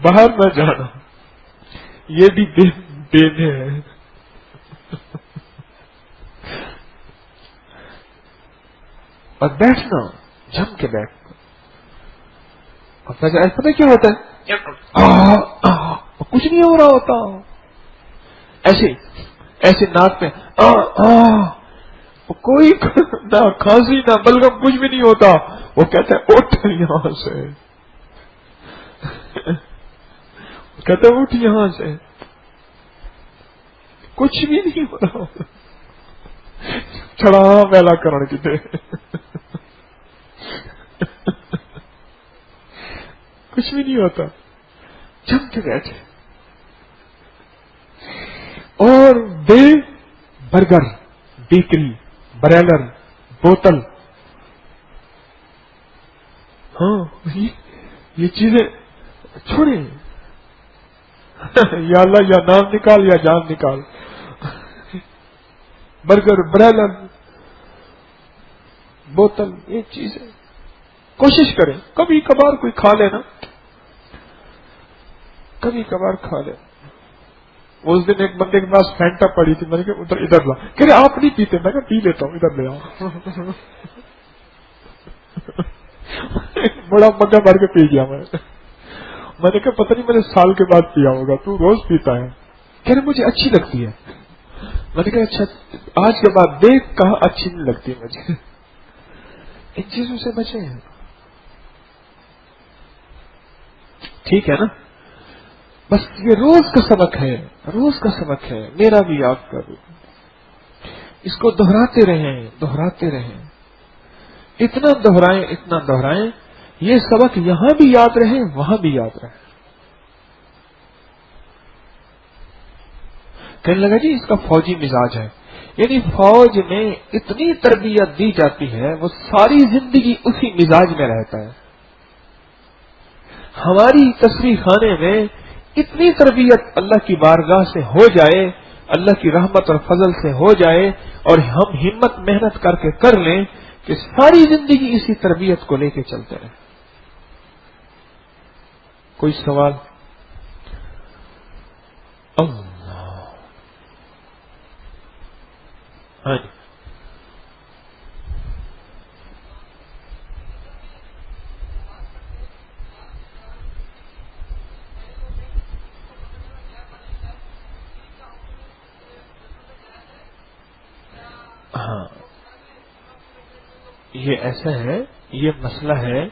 باہر نہ جانا، یہ بھی دینے ہے۔ اور بیٹھنا، جم کے بیٹھنا، اور پتہ کیا ہوتا ہے؟ کچھ نہیں ہو رہا ہوتا، ایسے ناک میں کوئی نہ کھانسی نہ بلغم، کچھ بھی نہیں ہوتا۔ وہ کہتے ہیں اٹھ یہاں سے، کہتے ہیں اٹھ یہاں سے، کچھ بھی نہیں ہو رہا، چھڑا میلا کرن کتے، کچھ بھی نہیں ہوتا، جم کے بیٹھے۔ اور بے برگر، بیکری، بریلر، بوتل، ہاں یہ چیزیں چھوڑیں. یا اللہ یا نام نکال یا جان نکال. برگر، برالر، بوتل، یہ چیزیں کوشش کریں کبھی کبھار کوئی کھا لینا، کبھی کبھار کھا لے. اس دن ایک بندے کے پاس فینٹا پڑی تھی، میں نے کہا ادھر لا. کہہ رہے آپ نہیں پیتے، میں کہا پی لیتا ہوں، ادھر لے آؤ. بڑا مگا بھر کے پی گیا میں نے کہا پتہ نہیں میں نے سال کے بعد پیا ہوگا، تو روز پیتا ہے. کہہ رہے مجھے اچھی لگتی ہے. میں نے کہا اچھا آج کے بعد دیکھ کہا اچھی نہیں لگتی مجھے. ان چیزوں سے بچیں. ٹھیک ہے نا؟ بس یہ روز کا سبق ہے، روز کا سبق ہے، میرا بھی آپ کا بھی. اس کو دہراتے رہیں، دہراتے رہیں، اتنا دہرائیں، اتنا دہرائیں، یہ سبق یہاں بھی یاد رہے، وہاں بھی یاد رہے. کہنے لگا جی اس کا فوجی مزاج ہے. یعنی فوج میں اتنی تربیت دی جاتی ہے، وہ ساری زندگی اسی مزاج میں رہتا ہے. ہماری تصریح خانے میں اتنی تربیت اللہ کی بارگاہ سے ہو جائے، اللہ کی رحمت اور فضل سے ہو جائے، اور ہم ہمت محنت کر کے کر لیں کہ ساری زندگی اسی تربیت کو لے کے چلتے رہیں. کوئی سوال؟ اللہ. ہاں جی. ہاں یہ ایسا ہے، یہ مسئلہ ہے.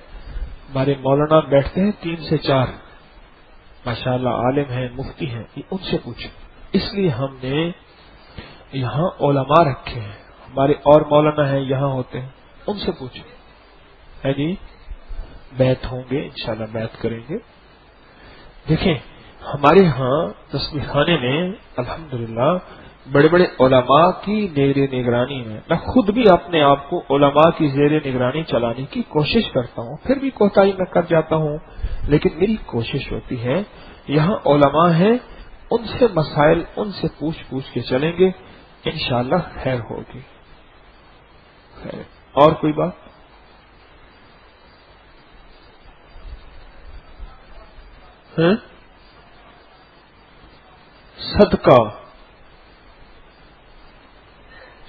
ہمارے مولانا بیٹھتے ہیں 3 سے 4، ماشاءاللہ عالم ہیں، مفتی ہیں، ان سے پوچھو. اس لیے ہم نے یہاں علماء رکھے ہیں. ہمارے اور مولانا ہیں یہاں ہوتے ہیں، ان سے پوچھو. ہے جی بیعت ہوں گے انشاءاللہ، بیعت کریں گے. دیکھیں ہمارے ہاں تصویر خانے میں الحمدللہ بڑے بڑے علماء کی زیر نگرانی میں خود بھی اپنے آپ کو علماء کی زیر نگرانی چلانے کی کوشش کرتا ہوں. پھر بھی کوتاہی میں کر جاتا ہوں، لیکن میری کوشش ہوتی ہے یہاں علماء ہیں، ان سے مسائل ان سے پوچھ کے چلیں گے، انشاءاللہ خیر ہوگی. خیر. اور کوئی بات؟ صدقہ،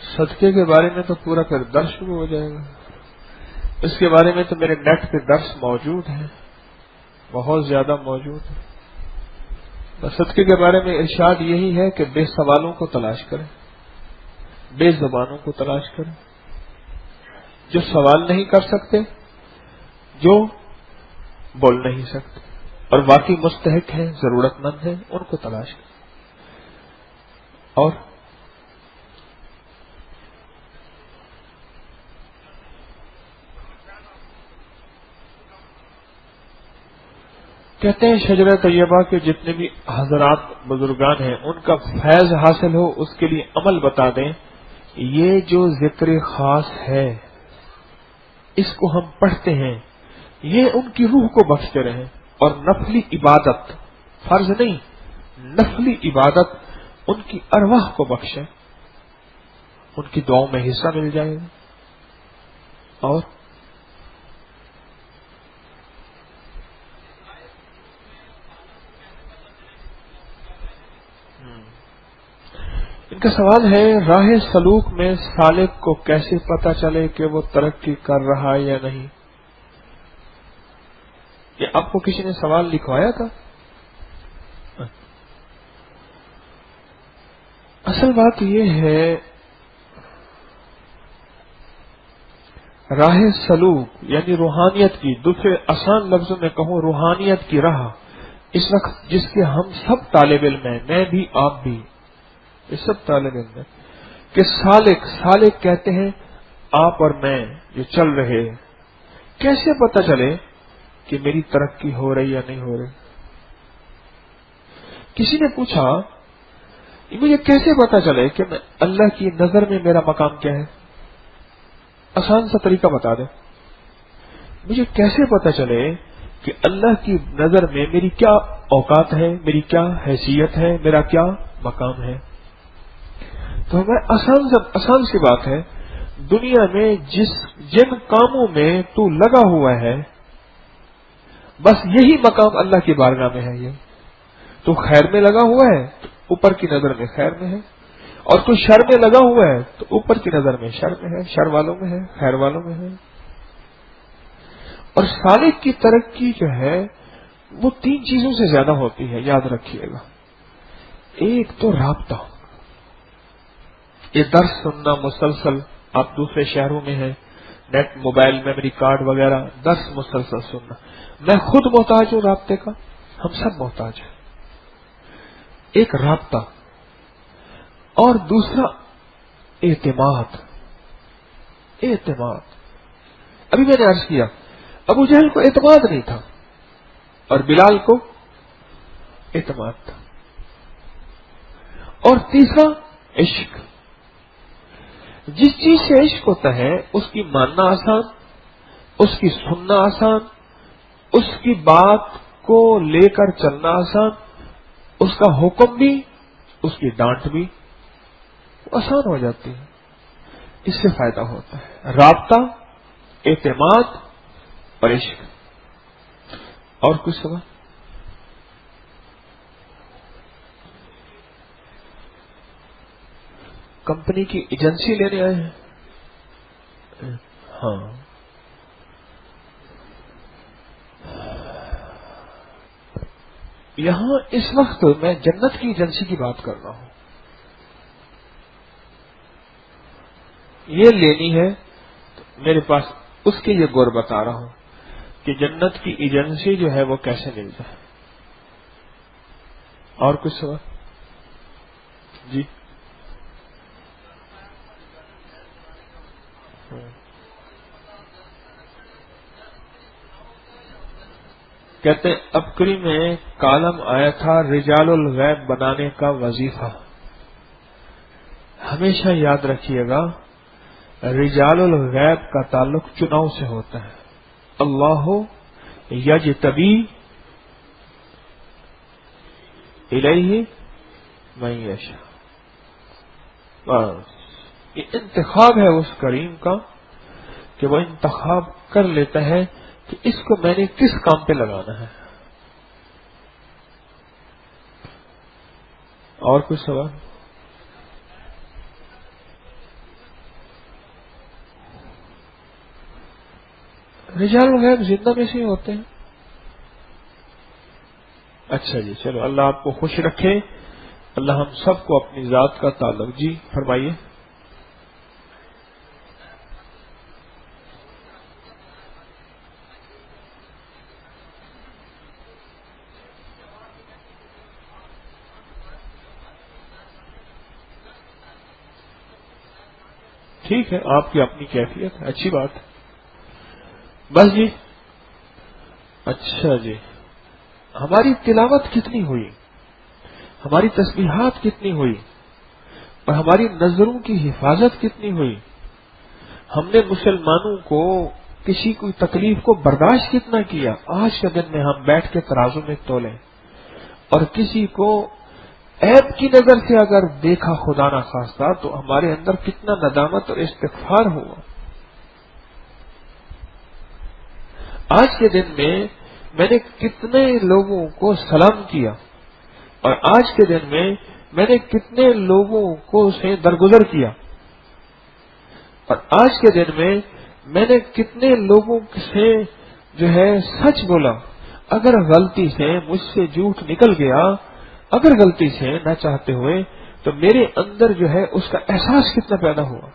صدقے کے بارے میں تو پورا پھر درس شروع ہو جائے گا. اس کے بارے میں تو میرے نیٹ پہ درس موجود ہیں، بہت زیادہ موجود ہے. بس صدقے کے بارے میں ارشاد یہی ہے کہ بے سوالوں کو تلاش کریں، بے زبانوں کو تلاش کریں، جو سوال نہیں کر سکتے، جو بول نہیں سکتے اور واقعی مستحق ہیں، ضرورت مند ہیں، ان کو تلاش کریں. اور کہتے ہیں شجرہ طیبہ کے جتنے بھی حضرات بزرگان ہیں ان کا فیض حاصل ہو اس کے لیے عمل بتا دیں. یہ جو ذکر خاص ہے اس کو ہم پڑھتے ہیں، یہ ان کی روح کو بخشتے رہیں. اور نفلی عبادت، فرض نہیں، نفلی عبادت ان کی ارواح کو بخشے، ان کی دعاؤں میں حصہ مل جائے گا. اور ان کا سوال ہے راہ سلوک میں سالک کو کیسے پتہ چلے کہ وہ ترقی کر رہا ہے یا نہیں؟ یہ آپ کو کسی نے سوال لکھوایا تھا؟ اصل بات یہ ہے راہ سلوک یعنی روحانیت کی، دوسرے آسان لفظوں میں کہوں روحانیت کی راہ، اس وقت جس کے ہم سب طالب علم ہیں، میں بھی آپ بھی، یہ سب طالب علم ہیں، کہ سالک کہتے ہیں آپ اور میں جو چل رہے، کیسے پتہ چلے کہ میری ترقی ہو رہی یا نہیں ہو رہی؟ کسی نے پوچھا مجھے کیسے پتہ چلے کہ میں اللہ کی نظر میں میرا مقام کیا ہے؟ آسان سا طریقہ بتا دیں. مجھے کیسے پتہ چلے کہ اللہ کی نظر میں میری کیا اوقات ہے، میری کیا حیثیت ہے، میرا کیا مقام ہے؟ تو ہمیں آسان سی بات ہے، دنیا میں جن کاموں میں تو لگا ہوا ہے بس یہی مقام اللہ کی بارگاہ میں ہے۔ یہ تو خیر میں لگا ہوا ہے تو اوپر کی نظر میں خیر میں ہے، اور تو شر میں لگا ہوا ہے تو اوپر کی نظر میں شر میں ہے، شر والوں میں ہے، خیر والوں میں ہے۔ اور سالک کی ترقی جو ہے وہ 3 چیزوں سے زیادہ ہوتی ہے، یاد رکھیے گا۔ ایک تو رابطہ، یہ درس سننا مسلسل، آپ دوسرے شہروں میں ہیں، نیٹ، موبائل، میموری کارڈ وغیرہ، درس مسلسل سننا۔ میں خود محتاج ہوں رابطے کا، ہم سب محتاج ہیں۔ ایک رابطہ، اور دوسرا اعتماد۔ ابھی میں نے عرض کیا ابو جہل کو اعتماد نہیں تھا اور بلال کو اعتماد تھا۔ اور تیسرا عشق۔ جس چیز سے عشق ہوتا ہے اس کی ماننا آسان، اس کی سننا آسان، اس کی بات کو لے کر چلنا آسان، اس کا حکم بھی، اس کی ڈانٹ بھی آسان ہو جاتی ہے۔ اس سے فائدہ ہوتا ہے رابطہ، اعتماد اور عشق۔ اور کچھ سوال؟ کمپنی کی ایجنسی لینے آئے ہیں؟ ہاں، یہاں اس وقت میں جنت کی ایجنسی کی بات کر رہا ہوں، یہ لینی ہے تو میرے پاس اس کے یہ گور بتا رہا ہوں کہ جنت کی ایجنسی جو ہے وہ کیسے مل جائے۔ اور کچھ سوال؟ جی کہتے ہیں ابکری میں کالم آیا تھا رجال الغیب بنانے کا وظیفہ۔ ہمیشہ یاد رکھیے گا رجال الغیب کا تعلق چناؤ سے ہوتا ہے۔ اللہ یجتبی الیہ من یشاء، بس یہ انتخاب ہے اس کریم کا کہ وہ انتخاب کر لیتا ہے کہ اس کو میں نے کس کام پہ لگانا ہے۔ اور کچھ سوال؟ رجال الغیب زندہ میں سے ہی ہوتے ہیں۔ اچھا جی، چلو اللہ آپ کو خوش رکھے، اللہ ہم سب کو اپنی ذات کا تعلق۔ جی فرمائیے۔ ٹھیک ہے، آپ کی اپنی کیفیت ہے، اچھی بات ہے۔ بس جی، اچھا جی، ہماری تلاوت کتنی ہوئی، ہماری تسبیحات کتنی ہوئی، اور ہماری نظروں کی حفاظت کتنی ہوئی، ہم نے مسلمانوں کو کسی کوئی تکلیف کو برداشت کتنا کیا۔ آج کے دن میں ہم بیٹھ کے ترازو میں تولیں اور کسی کو عیب کی نظر سے اگر دیکھا خدا نہ خواستہ تو ہمارے اندر کتنا ندامت اور استغفار ہوا۔ آج کے دن میں نے کتنے لوگوں کو سلام کیا، اور آج کے دن میں نے کتنے لوگوں کو سے درگزر کیا، اور آج کے دن میں نے کتنے لوگوں سے جو ہے سچ بولا۔ اگر غلطی سے مجھ سے جھوٹ نکل گیا، اگر غلطی سے نہ چاہتے ہوئے، تو میرے اندر جو ہے اس کا احساس کتنا پیدا ہوا۔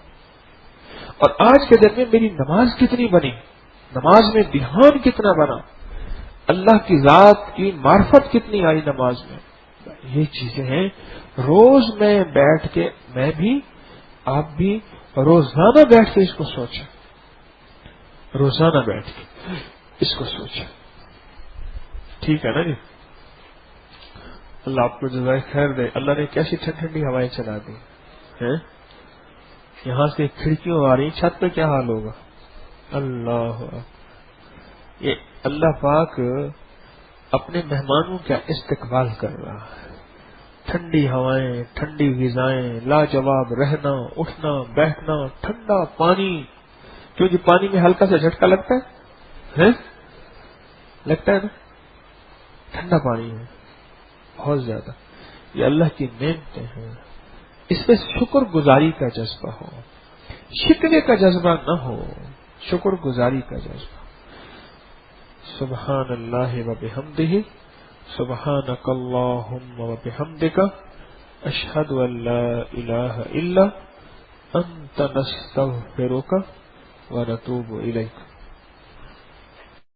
اور آج کے دن میں میری نماز کتنی بنی، نماز میں دھیان کتنا بنا، اللہ کی ذات کی معرفت کتنی آئی نماز میں۔ یہ چیزیں ہیں روز میں بیٹھ کے، میں بھی آپ بھی روزانہ بیٹھ کے اس کو سوچیں، روزانہ بیٹھ کے اس کو سوچیں۔ ٹھیک ہے نا جی؟ اللہ آپ کو جزائے خیر دے۔ اللہ نے کیسی ٹھنڈی ٹھنڈی ہوائیں چلا دی ہیں، یہاں سے کھڑکیوں آ رہی، چھت پہ کیا حال ہوگا؟ اللہ یہ اللہ پاک اپنے مہمانوں کا استقبال کر رہا ہے. ٹھنڈی ہوائیں، ٹھنڈی غذائیں، لاجواب رہنا اٹھنا بیٹھنا، ٹھنڈا پانی. کیوں جی پانی میں ہلکا سا جھٹکا لگتا ہے لگتا ہے نا، ٹھنڈا پانی ہے بہت زیادہ. یہ اللہ کی نعمتیں ہیں، اس پہ شکر گزاری کا جذبہ ہو، شکوے کا جذبہ نہ ہو، شکر گزاری کا جذبہ. سبحان اللہ و بحمدہ، سبحانک اللہم و بحمدک، اشہد ان لا الہ الا انت نستغفرک و نتوب الیک.